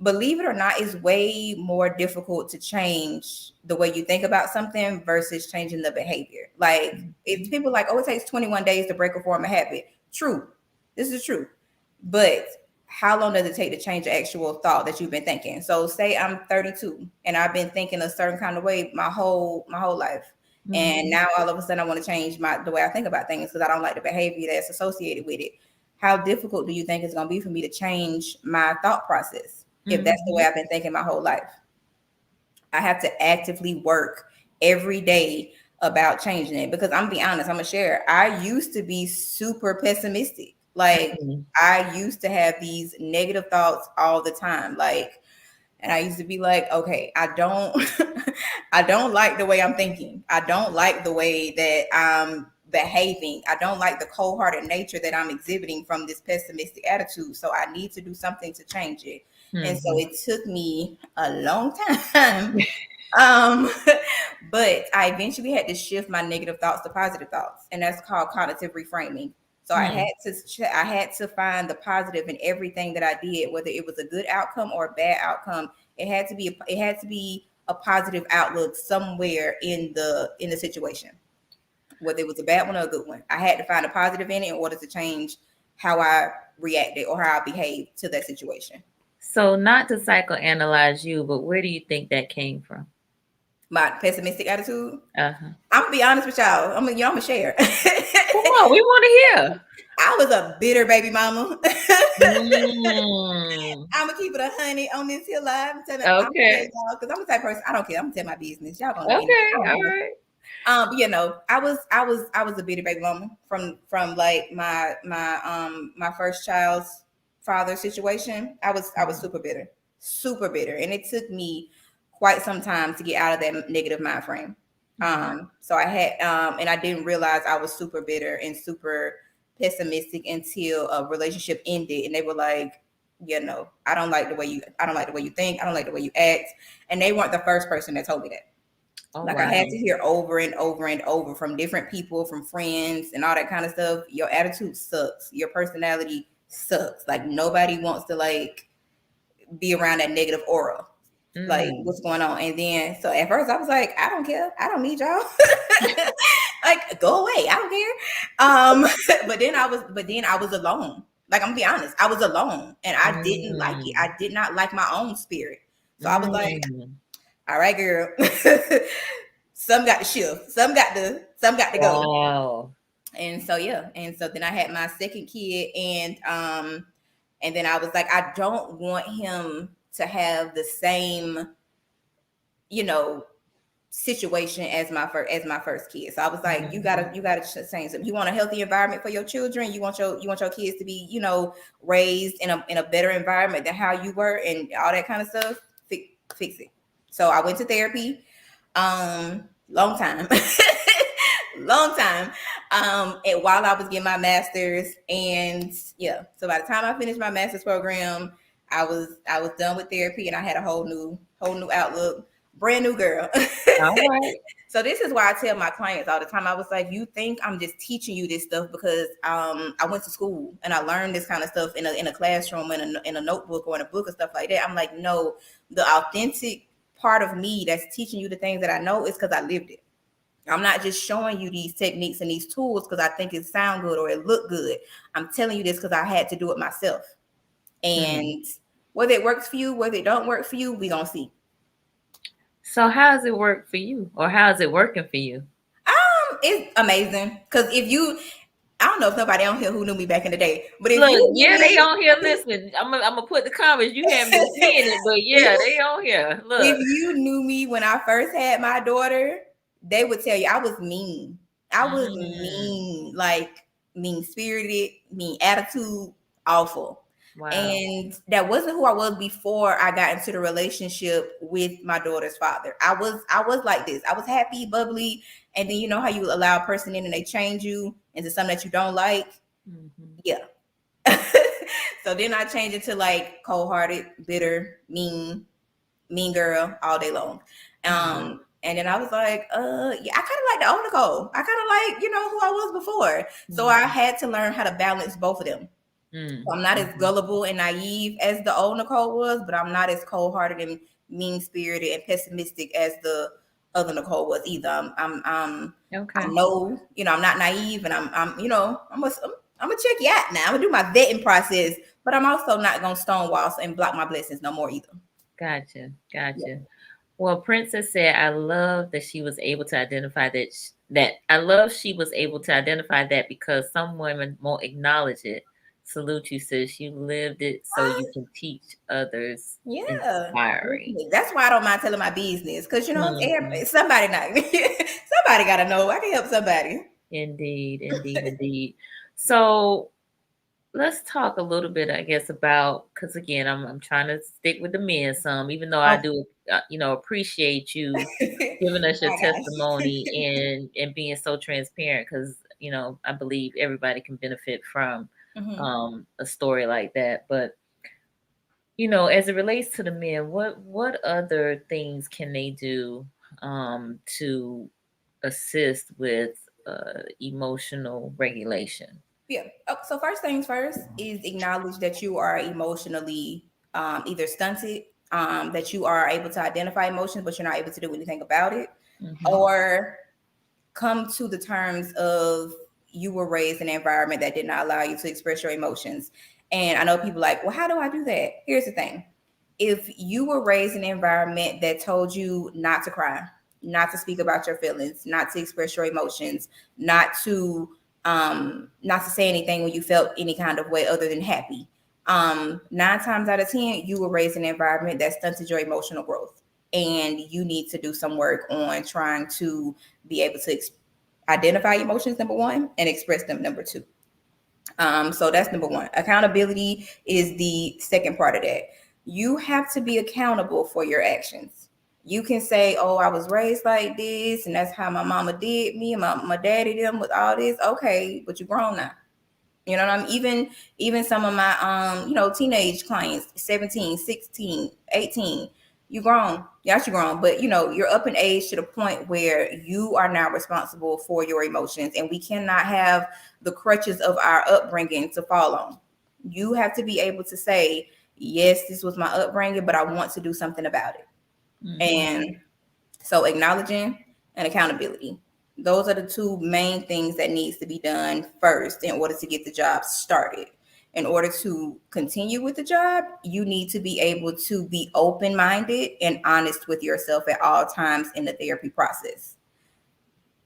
Believe it or not, it's way more difficult to change the way you think about something versus changing the behavior. Like, if Mhm. people like, oh, it takes 21 days to break a form of habit. True, this is true, but how long does it take to change the actual thought that you've been thinking? So say I'm 32 and I've been thinking a certain kind of way my whole life, and Mhm. now all of a sudden I want to change the way I think about things because I don't like the behavior that's associated with it. How difficult do you think it's going to be for me to change my thought process if that's the way Mhm. I've been thinking my whole life? I have to actively work every day about changing it, because I'm gonna be honest, I'm gonna share. I used to be super pessimistic. Like, Mhm. I used to have these negative thoughts all the time. Like, and I used to be like, okay, I don't I don't like the way I'm thinking. I don't like the way that I'm behaving. I don't like the cold-hearted nature that I'm exhibiting from this pessimistic attitude. So I need to do something to change it. And so Mhm. it took me a long time. Um, but I eventually had to shift my negative thoughts to positive thoughts, and that's called cognitive reframing. So Mhm. I had to find the positive in everything that I did, whether it was a good outcome or a bad outcome. It had to be a positive outlook somewhere in the situation, whether it was a bad one or a good one. I had to find a positive in it in order to change how I reacted or how I behaved to that situation. So, not to psychoanalyze you, but where do you think that came from? My pessimistic attitude. Uh-huh. I'm gonna be honest with y'all. I'm gonna share. Come on, we want to hear. I was a bitter baby mama. Mm. I'm gonna keep it 100 on this here live. I'm gonna tell Okay. y'all because I'm the type of person. I don't care. I'm gonna tell my business. Y'all gonna know anyway. Okay. I don't All care. right. I was a bitter baby mama from like my first child's father situation. I was super bitter, and it took me quite some time to get out of that negative mind frame. Mhm. So I had and I didn't realize I was super bitter and super pessimistic until a relationship ended, and they were like, I don't like the way you think, I don't like the way you act, and they weren't the first person that told me that. Oh, Like, I had wow. to hear over and over and over from different people, from friends and all that kind of stuff. Your attitude sucks. Your personality sucks. Like, nobody wants to like be around that negative aura. Like, Mm. what's going on? And then, so at first I was like, I don't care. I don't need y'all. Like, go away. I don't care. But then I was alone. Like, I'm gonna be honest. I was alone and I didn't like it. Mm. I did not like my own spirit. So I was like, all right, girl. Some got to shift. Some got to go. Wow. And so yeah. And so then I had my second kid, and then I was like, I don't want him to have the same, situation as my first kid. So I was like, you gotta change something. You want a healthy environment for your children. You want your kids to be, raised in a better environment than how you were, and all that kind of stuff. Fix it. So I went to therapy. Long time. Long time. And while I was getting my master's, and yeah, so by the time I finished my master's program, I was done with therapy, and I had a whole new outlook, brand new girl. All right. So this is why I tell my clients all the time. I was like, you think I'm just teaching you this stuff because I went to school and I learned this kind of stuff in a classroom, in a notebook or in a book and stuff like that. I'm like, no, the authentic part of me that's teaching you the things that I know is because I lived it. I'm not just showing you these techniques and these tools because I think it sound good or it look good. I'm telling you this because I had to do it myself. And whether it works for you, whether it don't work for you, we gonna see. So how does it work for you, or how is it working for you? It's amazing because I don't know if nobody on here who knew me back in the day, but if Look, they on here listening. I'm gonna put the comments. You haven't been seeing it, but yeah, they on here. Look, if you knew me when I first had my daughter, they would tell you I was mean. I was mean, like mean-spirited, mean attitude, awful. wow. And that wasn't who I was before I got into the relationship with my daughter's father. I was like this. I was happy, bubbly, and then you know how you allow a person in and they change you into something that you don't like. Yeah. So then I changed it to like cold-hearted, bitter, mean girl all day long. And then I was like, yeah, I kind of like the old Nicole. I kind of like, who I was before. So I had to learn how to balance both of them. So I'm not as gullible and naive as the old Nicole was, but I'm not as cold-hearted and mean-spirited and pessimistic as the other Nicole was either. I'm Okay. I know, I'm not naive, and I'm gonna check you out now. I'm gonna do my vetting process, but I'm also not gonna stonewall and block my blessings no more either. Gotcha. Yeah. Well, Princess said, I love that she was able to identify that because some women won't acknowledge it. Salute you, sis. You lived it so you can teach others. Yeah. Inspiring. That's why I don't mind telling my business, because somebody gotta know. I can help somebody. Indeed. So let's talk a little bit, I guess, about, because again, I'm trying to stick with the men some, even though I do, appreciate you giving us your testimony and being so transparent, because I believe everybody can benefit from a story like that. But as it relates to the men, what other things can they do to assist with emotional regulation? Yeah. So first things first is acknowledge that you are emotionally either stunted, that you are able to identify emotions, but you're not able to do anything about it, or come to the terms of you were raised in an environment that did not allow you to express your emotions. And I know people like, well, how do I do that? Here's the thing. If you were raised in an environment that told you not to cry, not to speak about your feelings, not to express your emotions, not to say anything when you felt any kind of way other than happy, 9 times out of 10, you were raised in an environment that stunted your emotional growth. And you need to do some work on trying to be able to identify emotions, number one, and express them, number two. So that's number one. Accountability is the second part of that. You have to be accountable for your actions. You can say, oh, I was raised like this, and that's how my mama did me, and my daddy them with all this. Okay, but you're grown now. You know what I mean? Even some of my teenage clients, 17, 16, 18, you grown. Yes, you're grown, but you're up in age to the point where you are now responsible for your emotions, and we cannot have the crutches of our upbringing to fall on. You have to be able to say, yes, this was my upbringing, but I want to do something about it. And so acknowledging and accountability. Those are the two main things that needs to be done first in order to get the job started. in order to continue with the job, you need to be able to be open-minded and honest with yourself at all times in the therapy process.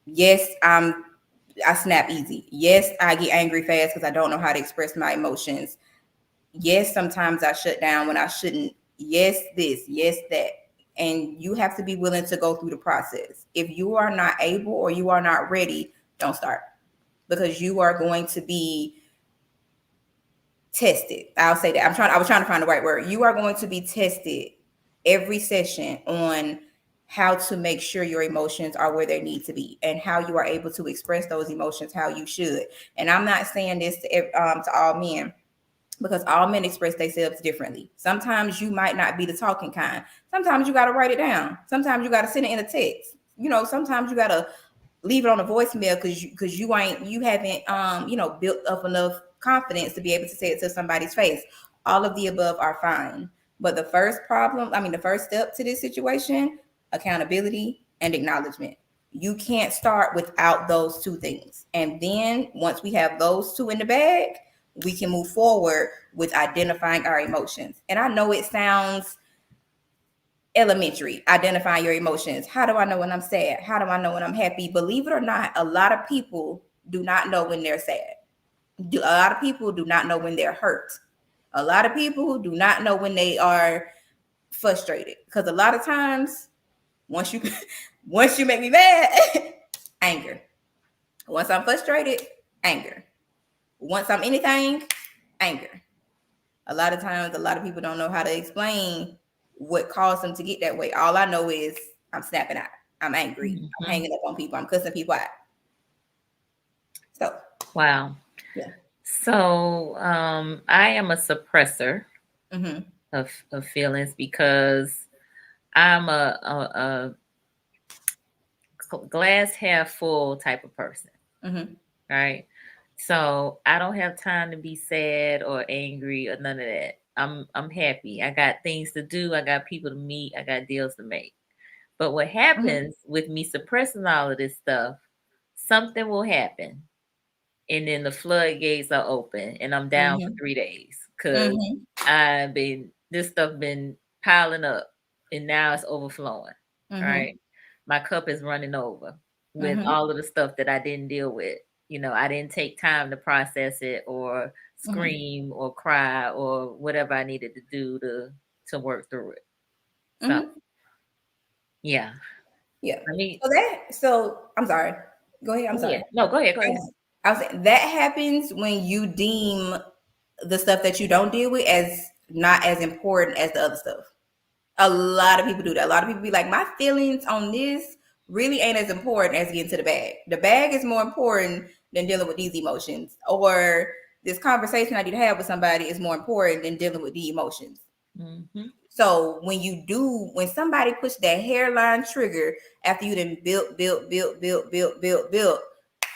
Yes, I snap easy. Yes, I get angry fast because I don't know how to express my emotions. Yes, sometimes I shut down when I shouldn't. Yes, this, yes, that. And you have to be willing to go through the process. If you are not able or you are not ready, don't start, because you are going to be tested. I'll say that. I was trying to find the right word. You are going to be tested every session on how to make sure your emotions are where they need to be and how you are able to express those emotions how you should. And I'm not saying this to all men, because all men express themselves differently. Sometimes you might not be the talking kind. Sometimes you got to write it down. Sometimes you got to send it in a text. Sometimes you got to leave it on a voicemail because you haven't built up enough confidence to be able to say it to somebody's face. All of the above are fine. But the first step to this situation, accountability and acknowledgement. You can't start without those two things. And then once we have those two in the bag, we can move forward with identifying our emotions. And I know it sounds elementary, identifying your emotions. How do I know when I'm sad? How do I know when I'm happy? Believe it or not, a lot of people do not know when they're sad. A lot of people do not know when they're hurt. A lot of people do not know when they are frustrated. Because a lot of times, once you make me mad, anger. Once I'm frustrated, anger. Once I'm anything, anger. A lot of times, a lot of people don't know how to explain what caused them to get that way. All I know is I'm snapping out. I'm angry. Mm-hmm. I'm hanging up on people. I'm cussing people out. So, wow. Yeah. So, I am a suppressor of feelings because I'm a glass half full type of person. Right. So I don't have time to be sad or angry or none of that. I'm happy. I got things to do. I got people to meet. I got deals to make. But what happens with me suppressing all of this stuff, something will happen. And then the floodgates are open and I'm down for 3 days because this stuff been piling up and now it's overflowing. Right. My cup is running over with all of the stuff that I didn't deal with. I didn't take time to process it or scream or cry or whatever I needed to do to work through it. So, yeah. Yeah. So I'm sorry. Go ahead. I'm sorry. Yeah. No, go ahead. I was saying that happens when you deem the stuff that you don't deal with as not as important as the other stuff. A lot of people do that. A lot of people be like, my feelings on this really ain't as important as getting to the bag. The bag is more important than dealing with these emotions. Or this conversation I need to have with somebody is more important than dealing with the emotions. So when somebody push that hairline trigger after you done built,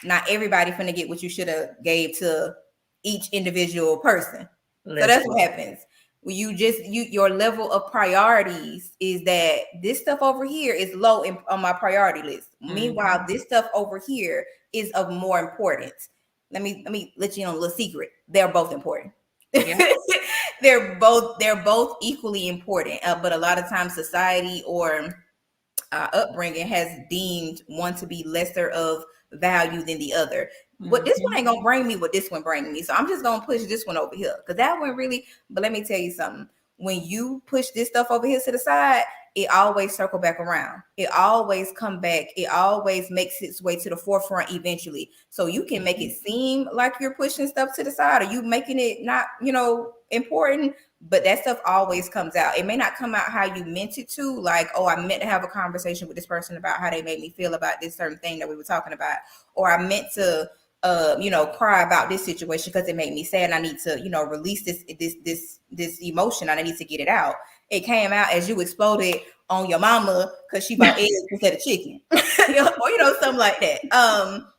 not everybody finna get what you should have gave to each individual person. So that's what happens. When your level of priorities is that this stuff over here is low on my priority list. Meanwhile, this stuff over here is of more importance. Let me let you know a little secret. They're both important. Yeah. they're both equally important. But a lot of times society or upbringing has deemed one to be lesser of value than the other. But this one ain't gonna bring me what this one bring me. So I'm just gonna push this one over here. Because that one really, but let me tell you something. When you push this stuff over here to the side, it always circle back around. It always come back. It always makes its way to the forefront eventually. So you can make it seem like you're pushing stuff to the side or you making it not, important, but that stuff always comes out. It may not come out how you meant it to, like, oh, I meant to have a conversation with this person about how they made me feel about this certain thing that we were talking about, or I meant to cry about this situation because it made me sad and I need to, release this emotion and I need to get it out. It came out as you exploded on your mama because she bought eggs instead of chicken. or something like that.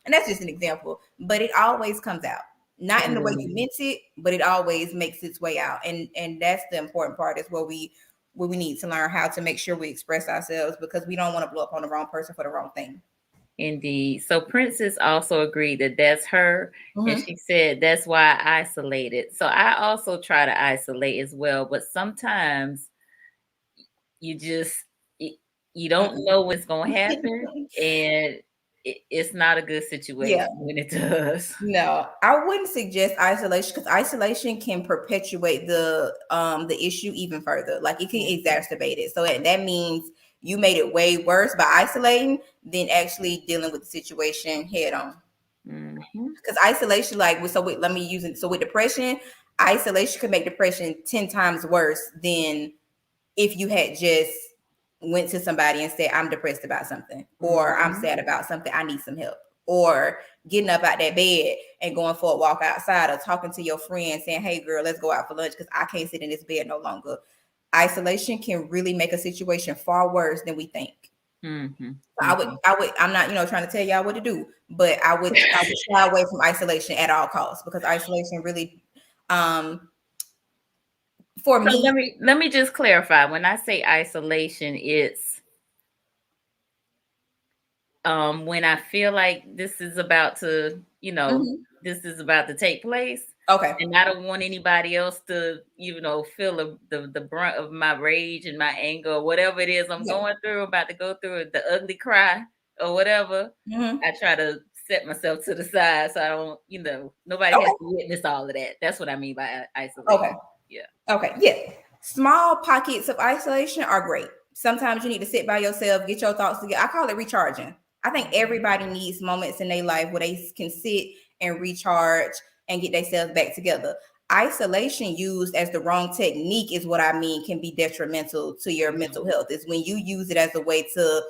And that's just an example. But it always comes out. Not in the way you meant it, but it always makes its way out. And that's the important part, is where we need to learn how to make sure we express ourselves, because we don't want to blow up on the wrong person for the wrong thing. Indeed. So Princess also agreed that that's her. And Mhm. she said that's why I isolated. So I also try to isolate as well. But sometimes you just y- you don't Mm-mm. know what's going to happen. And it's not a good Yeah. situation when it does. No, I wouldn't suggest isolation because isolation can perpetuate the issue even further. Like it can exacerbate it. So that means you made it way worse by isolating than actually dealing with the situation head on. Mhm. Because isolation, like let me use it. So with depression, isolation can make depression 10 times worse than if you had just went to somebody and said, I'm depressed about something, or I'm Mhm. sad about something, I need some help, or getting up out that bed and going for a walk outside, or talking to your friend saying, hey girl, let's go out for lunch because I can't sit in this bed no longer. Isolation can really make a situation far worse than we think. Mhm. Mhm. I'm not, trying to tell y'all what to do, but I would shy away from isolation at all costs because isolation really, um, for So me, let me just clarify. When I say isolation, it's when I feel like this is about to, mhm. this is about to take place, Okay, and I don't want anybody else to, feel the brunt of my rage and my anger or whatever it is I'm yeah, going through, about to go through the ugly cry or whatever. mhm. I try to set myself to the side so I don't, nobody has Okay, to witness all of that. That's what I mean by isolation. okay. Yeah. Okay, yeah. Small pockets of isolation are great. Sometimes you need to sit by yourself, get your thoughts together. I call it recharging. I think everybody needs moments in their life where they can sit and recharge and get themselves back together. Isolation used as the wrong technique is what I mean can be detrimental to your mental health. Is when you use it as a way to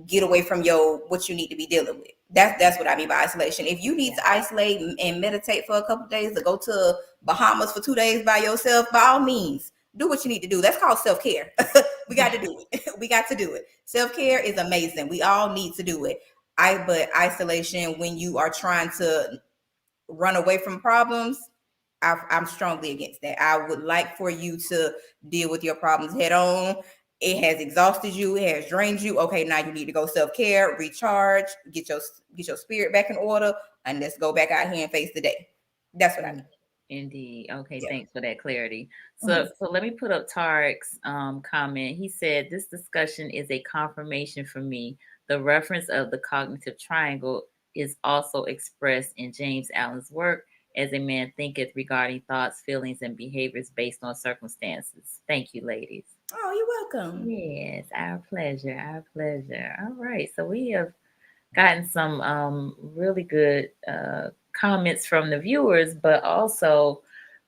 get away from your what you need to be dealing with. That's what I mean by isolation. If you need Yeah. to isolate and meditate for a couple of days, or go to Bahamas for 2 days by yourself, by all means, do what you need to do. That's called self care. We got to do it. We got to do it. Self care is amazing. We all need to do it. But isolation when you are trying to run away from problems, I'm strongly against that. I would like for you to deal with your problems head on. It has exhausted you. It has drained you. Okay, now you need to go self care, recharge, get your spirit back in order, and let's go back out here and face the day. That's what I Mm, mean. indeed. Okay, Yeah. thanks for that clarity. So Mhm. so let me put up Tarek's comment. He said this discussion is a confirmation for me. The reference of the cognitive triangle is also expressed in James Allen's work as a man thinketh regarding thoughts, feelings, and behaviors based on circumstances. Thank you, ladies. Oh, you're welcome. Yes, our pleasure, our pleasure. All right, so we have gotten some really good comments from the viewers, but also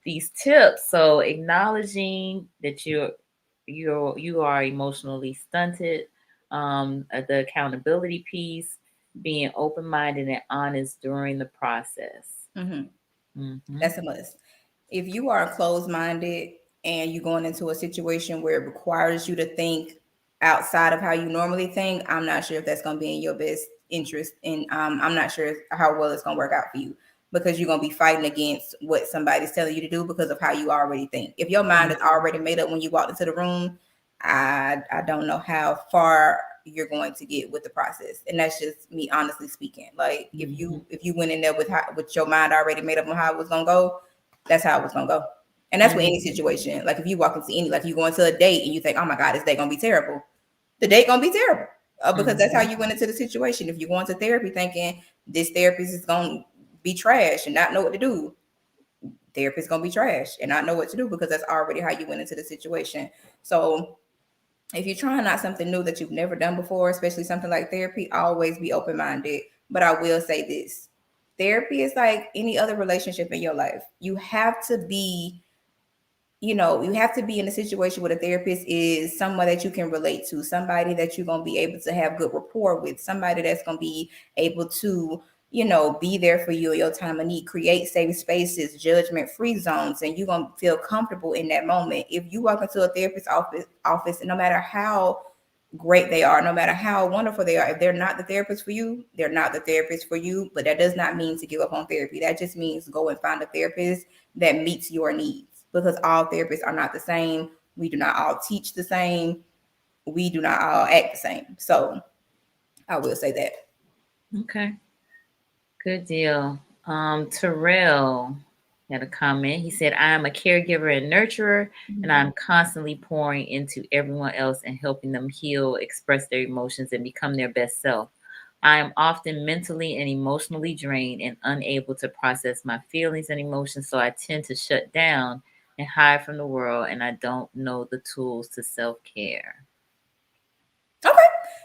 these tips. So acknowledging that you are emotionally stunted, the accountability piece, being open minded and honest during the process. Mhm. Hmm. That's a must. If you are closed minded and you're going into a situation where it requires you to think outside of how you normally think, I'm not sure if that's going to be in your best interest. And I'm not sure how well it's going to work out for you because you're going to be fighting against what somebody's telling you to do because of how you already think. If your mind is already made up when you walked into the room, I don't know how far you're going to get with the process, and that's just me honestly speaking. Like Hmm. if you went in there with your mind already made up on how it was gonna go, that's how it was gonna go. And that's with any Hmm. situation. Like if you walk into any, like you go into a date and you think, oh my god, this date gonna be terrible, the date gonna be terrible because that's how Hmm. you went into the situation. If you go into therapy thinking this therapist is gonna be trash and not know what to do, therapist gonna be trash and not know what to do because that's already how you went into the situation. So if you're trying out something new that you've never done before, especially something like therapy, always be open minded. But I will say this, therapy is like any other relationship in your life. You have to be in a situation where the therapist is someone that you can relate to, somebody that you're going to be able to have good rapport with, somebody that's going to be able to, be there for you in your time of need, create safe spaces, judgment free zones, and you're going to feel comfortable in that moment. If you walk into a therapist's office, and no matter how great they are, no matter how wonderful they are, if they're not the therapist for you, they're not the therapist for you. But that does not mean to give up on therapy. That just means go and find a therapist that meets your needs because all therapists are not the same. We do not all teach the same. We do not all act the same. So I will say that. Okay. Good deal. Terrell had a comment. He said, I am a caregiver and nurturer, and I'm constantly pouring into everyone else and helping them heal, express their emotions, and become their best self. I am often mentally and emotionally drained and unable to process my feelings and emotions, so I tend to shut down and hide from the world, and I don't know the tools to self care. Okay.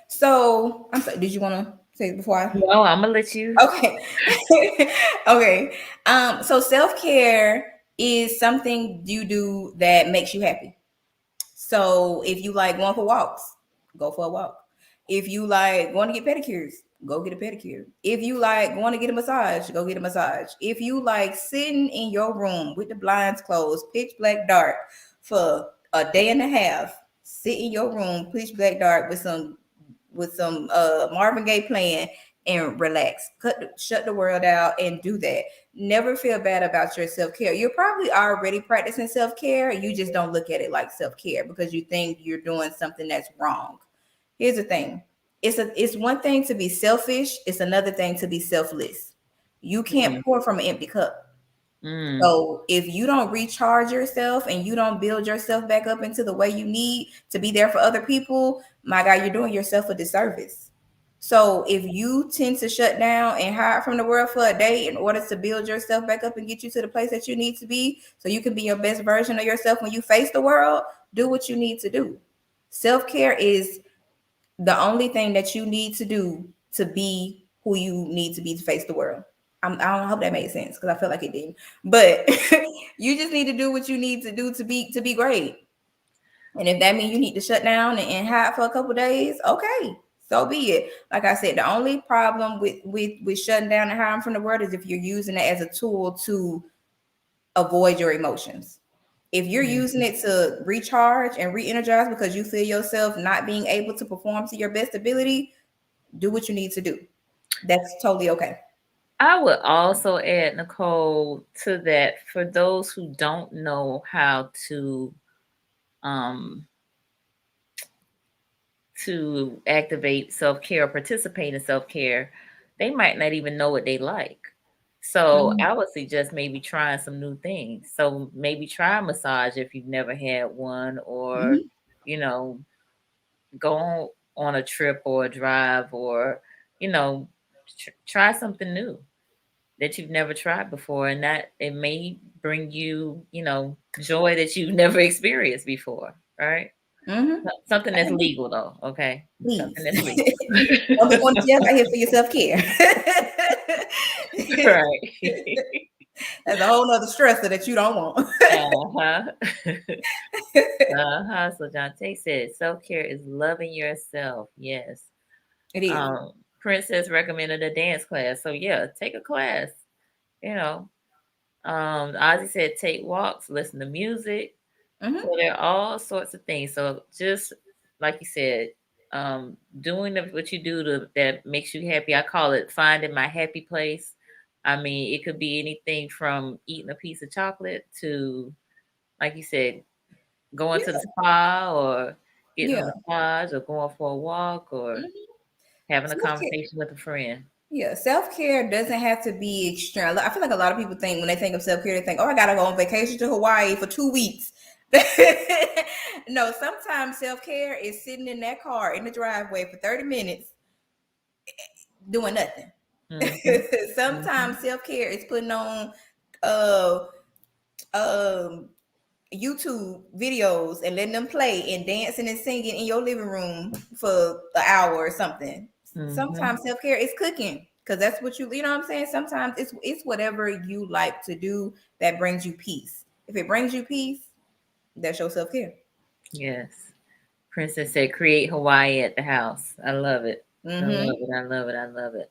So I'm sorry. Did you want to say it before I? No, I'm gonna let you. Okay. Okay. So self-care is something you do that makes you happy. So if you like going for walks, go for a walk. If you like going to get pedicures, go get a pedicure. If you like going to get a massage, go get a massage. If you like sitting in your room with the blinds closed, pitch black dark for a day and a half, sit in your room, pitch black dark with some Marvin Gaye playing and relax. Shut the world out and do that. Never feel bad about your self-care. You're probably already practicing self-care. You just don't look at it like self-care because you think you're doing something that's wrong. Here's the thing. It's one thing to be selfish, it's another thing to be selfless. You can't pour from an empty cup. Mm, So if you don't recharge yourself and you don't build yourself back up into the way you need to be there for other people, my God, you're doing yourself a disservice. So if you tend to shut down and hide from the world for a day in order to build yourself back up and get you to the place that you need to be, so you can be your best version of yourself when you face the world, do what you need to do. Self-care is the only thing that you need to do to be who you need to be to face the world. I don't hope that made sense because I feel like it didn't. But you just need to do what you need to do to be great. And if that means you need to shut down and hide for a couple days, okay, so be it. Like I said, the only problem with shutting down and hiding from the world is if you're using it as a tool to avoid your emotions. If you're using it to recharge and re-energize because you feel yourself not being able to perform to your best ability, do what you need to do. That's totally okay. I would also add, Nicole, to that for those who don't know how um, to activate self care or participate in self care, they might not even know what they like. So Mhm. I would suggest maybe trying some new things. So maybe try a massage if you've never had one, or Mhm. you know, go on a trip or a drive, or you know, try something new that you've never tried before, and that it may bring you, joy that you've never experienced before, right? Mhm. Something that's legal though, okay? Something Please. that's legal. Don't be going to jail out here for your self-care. Right. That's a whole nother stressor that you don't want. Uh-huh. Uh-huh. So John Tate said self-care is loving yourself. Yes. It is. Princess recommended a dance class. So yeah, take a class, you know. Ozzy said take walks, listen to music. So Mhm. there are all sorts of things. So just like you said, doing what you do that makes you happy. I call it finding my happy place. I mean, it could be anything from eating a piece of chocolate to, like you said, going to the Yeah. spa or getting a Yeah. massage or going for a walk or Mhm. having a Self-care. conversation with a friend. Yeah, self-care doesn't have to be extreme. I feel like a lot of people think when they think of self-care, they think, "Oh, I gotta go on vacation to Hawaii for 2 weeks." No, sometimes self-care is sitting in that car in the driveway for 30 minutes doing nothing. Mm-hmm. Mm-hmm. Sometimes self-care is putting on uh um YouTube videos and letting them play and dancing and singing in your living room for an hour or something. Mm-hmm. Sometimes self care is cooking because that's what you know what I'm saying. Sometimes it's whatever you like to do that brings you peace. If it brings you peace, that's your self care. Yes. Princess said, create Hawaii at the house. I love it. I love Mm-hmm. it. I love it. I love it.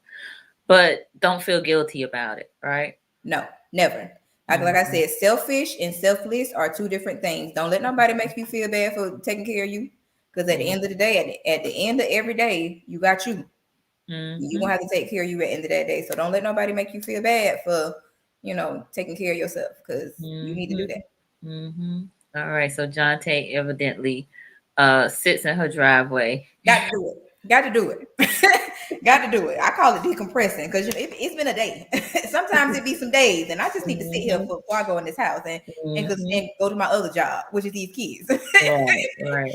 But don't feel guilty about it, right? No, never. Like I Mhm. said, selfish and selfless are two different things. Don't let nobody make you feel bad for taking care of you. Because at the Yeah. end of the day, at the end of every day, you got you. You Mhm. gonna have to take care of you at the end of that day. So don't let nobody make you feel bad for, taking care of yourself because you need to do Mhm. that. Mhm. All right. So John Tate evidently sits in her driveway. Got to do it. Got to do it. Got to do it. I call it decompressing because it's been a day. Sometimes it be some days, and I just need to sit here before I go in this house and go to my other job, which is these kids. Right.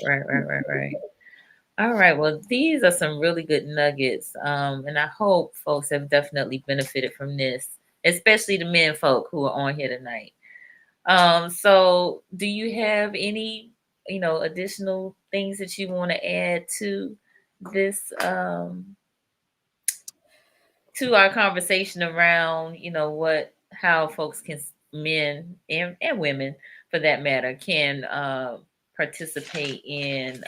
All right. Well, these are some really good nuggets. And I hope folks have definitely benefited from this, especially the men folk who are on here tonight. So do you have any, additional things that you want to add to this, to our conversation around, how folks can, men and women for that matter, can participate in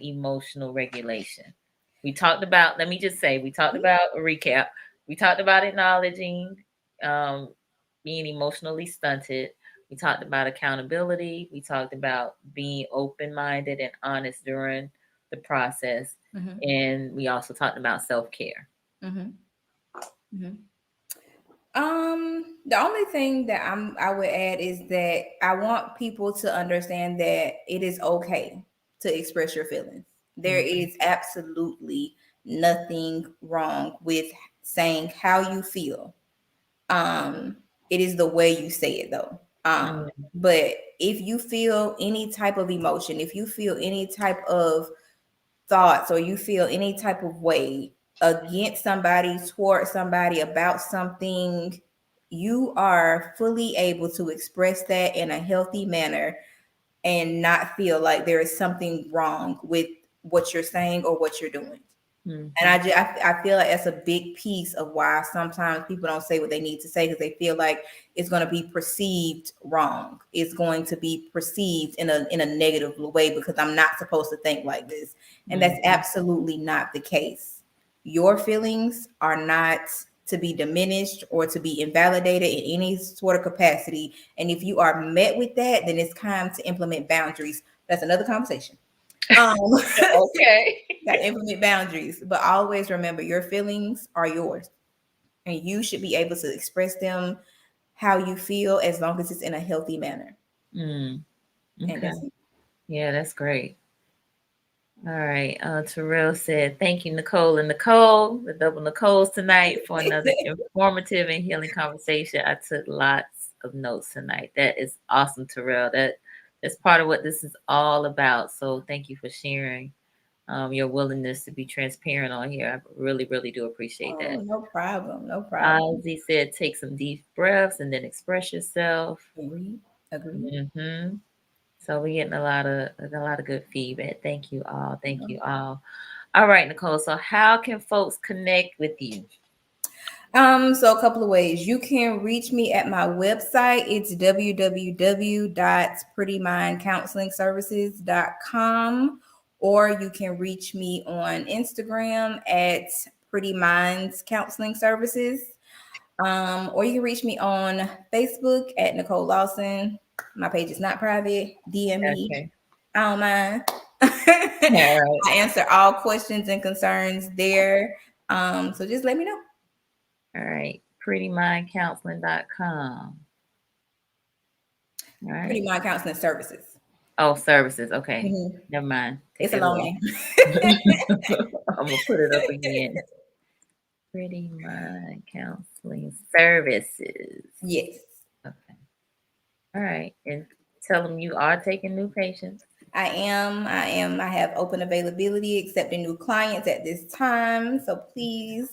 emotional regulation? We talked about, let me just say, we talked about a recap. We talked about acknowledging um, being emotionally stunted. We talked about accountability. We talked about being open minded and honest during the process. And we also talked about self care. The only thing that I would add is that I want people to understand that it is okay to express your feelings. There is absolutely nothing wrong with saying how you feel. It is the way you say it though. But if you feel any type of emotion, if you feel any type of thoughts, or you feel any type of way against somebody, toward somebody, about something, you are fully able to express that in a healthy manner and not feel like there is something wrong with what you're saying or what you're doing. And I feel like that's a big piece of why sometimes people don't say what they need to say, because they feel like it's going to be perceived wrong. It's going to be perceived in a negative way because I'm not supposed to think like this. And that's absolutely not the case. Your feelings are not to be diminished or to be invalidated in any sort of capacity. And if you are met with that, then it's time to implement boundaries. That's another conversation. Okay. Got to implement boundaries, but always remember your feelings are yours, and you should be able to express them how you feel as long as it's in a healthy manner. Okay. And that's it. Yeah, that's great. All right. Terrell said, thank you, Nicole and Nicole, the double Nicoles tonight, for another informative and healing conversation. I took lots of notes tonight. That is awesome, Terrell. That's part of what this is all about. So thank you for sharing your willingness to be transparent on here. I really, really do appreciate that. No problem. No problem. Ozzy said, take some deep breaths and then express yourself. Agree. So we're getting a lot of good feedback. Thank you all. Thank you all. All right, Nicole. So how can folks connect with you? So a couple of ways. You can reach me at my website. It's www.prettymindcounselingservices.com, or you can reach me on Instagram at Pretty Minds Counseling Services. Or you can reach me on Facebook at Nicole Lawson. My page is not private. DM me. Okay. I don't mind. All right. I answer all questions and concerns there. So just let me know. All right. PrettyMindCounseling.com. All right. Pretty Mind Counseling Services. Oh, services. Okay. Never mind. It's a long name. I'm going to put it up again. Pretty Mind Counseling Services. Yes. Okay. All right. And tell them you are taking new patients. I am. I have open availability, accepting new clients at this time. So please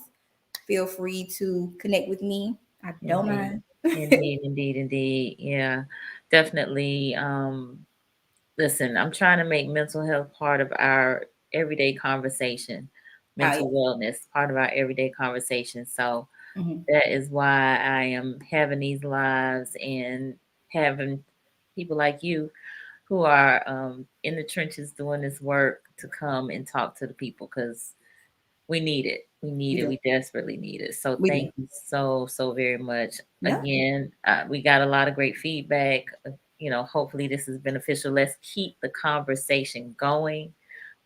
feel free to connect with me. I don't mind. Indeed. Yeah, definitely. Listen, I'm trying to make mental health part of our everyday conversation, mental wellness part of our everyday conversation. So that is why I am having these lives and having people like you who are in the trenches doing this work to come and talk to the people, because we need it. We desperately need it. So thank you so very much. Again, we got a lot of great feedback. Hopefully this is beneficial. Let's keep the conversation going.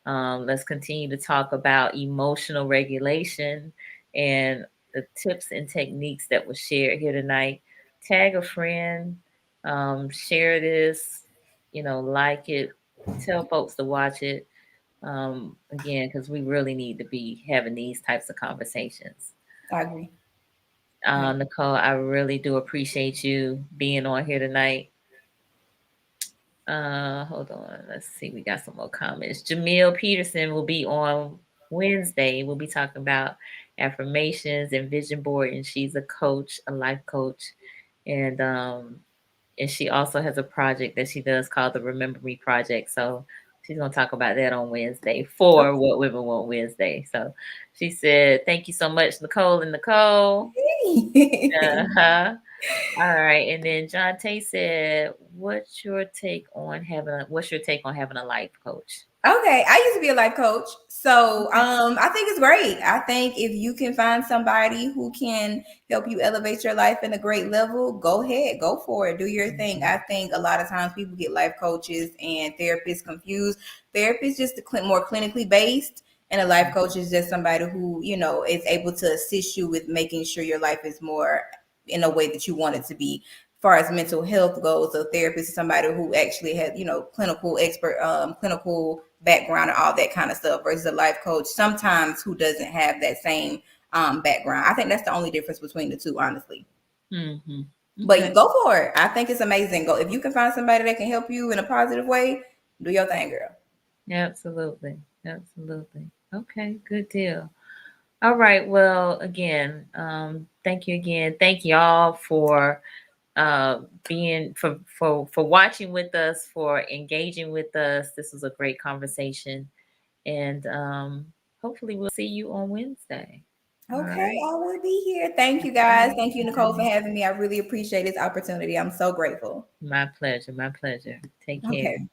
Let's continue to talk about emotional regulation and the tips and techniques that were shared here tonight. Tag a friend, share this, like it, tell folks to watch it. Again, because we really need to be having these types of conversations. I agree. Nicole, I really do appreciate you being on here tonight. Hold on. Let's see. We got some more comments. Jamil Peterson will be on Wednesday. We'll be talking about affirmations and vision board, and she's a coach, a life coach, and she also has a project that she does called the Remember Me Project. So she's gonna talk about that on Wednesday for What Women Want Wednesday. So she said, "Thank you so much, Nicole and Nicole." Uh-huh. All right, and then John Tay said, what's your take on having a life coach?" Okay, I used to be a life coach. So I think it's great. I think if you can find somebody who can help you elevate your life in a great level, go ahead, go for it, do your thing. I think a lot of times people get life coaches and therapists confused. Therapists just more clinically based, and a life coach is just somebody who, is able to assist you with making sure your life is more in a way that you want it to be. Far as mental health goes, a therapist is somebody who actually has, clinical expert, clinical background and all that kind of stuff, versus a life coach sometimes who doesn't have that same background. I think that's the only difference between the two, honestly. Mm-hmm. Okay. But you go for it. I think it's amazing. Go if you can find somebody that can help you in a positive way, do your thing, girl. Absolutely. Absolutely. Okay, good deal. All right. Well, again, thank you again. Thank y'all for being for watching with us, for engaging with us. This was a great conversation, and hopefully we'll see you on Wednesday. All Okay, right. I will be here. Thank you guys. Thank you, Nicole, for having me. I really appreciate this opportunity. I'm so grateful. My pleasure. My pleasure. Take care. Okay.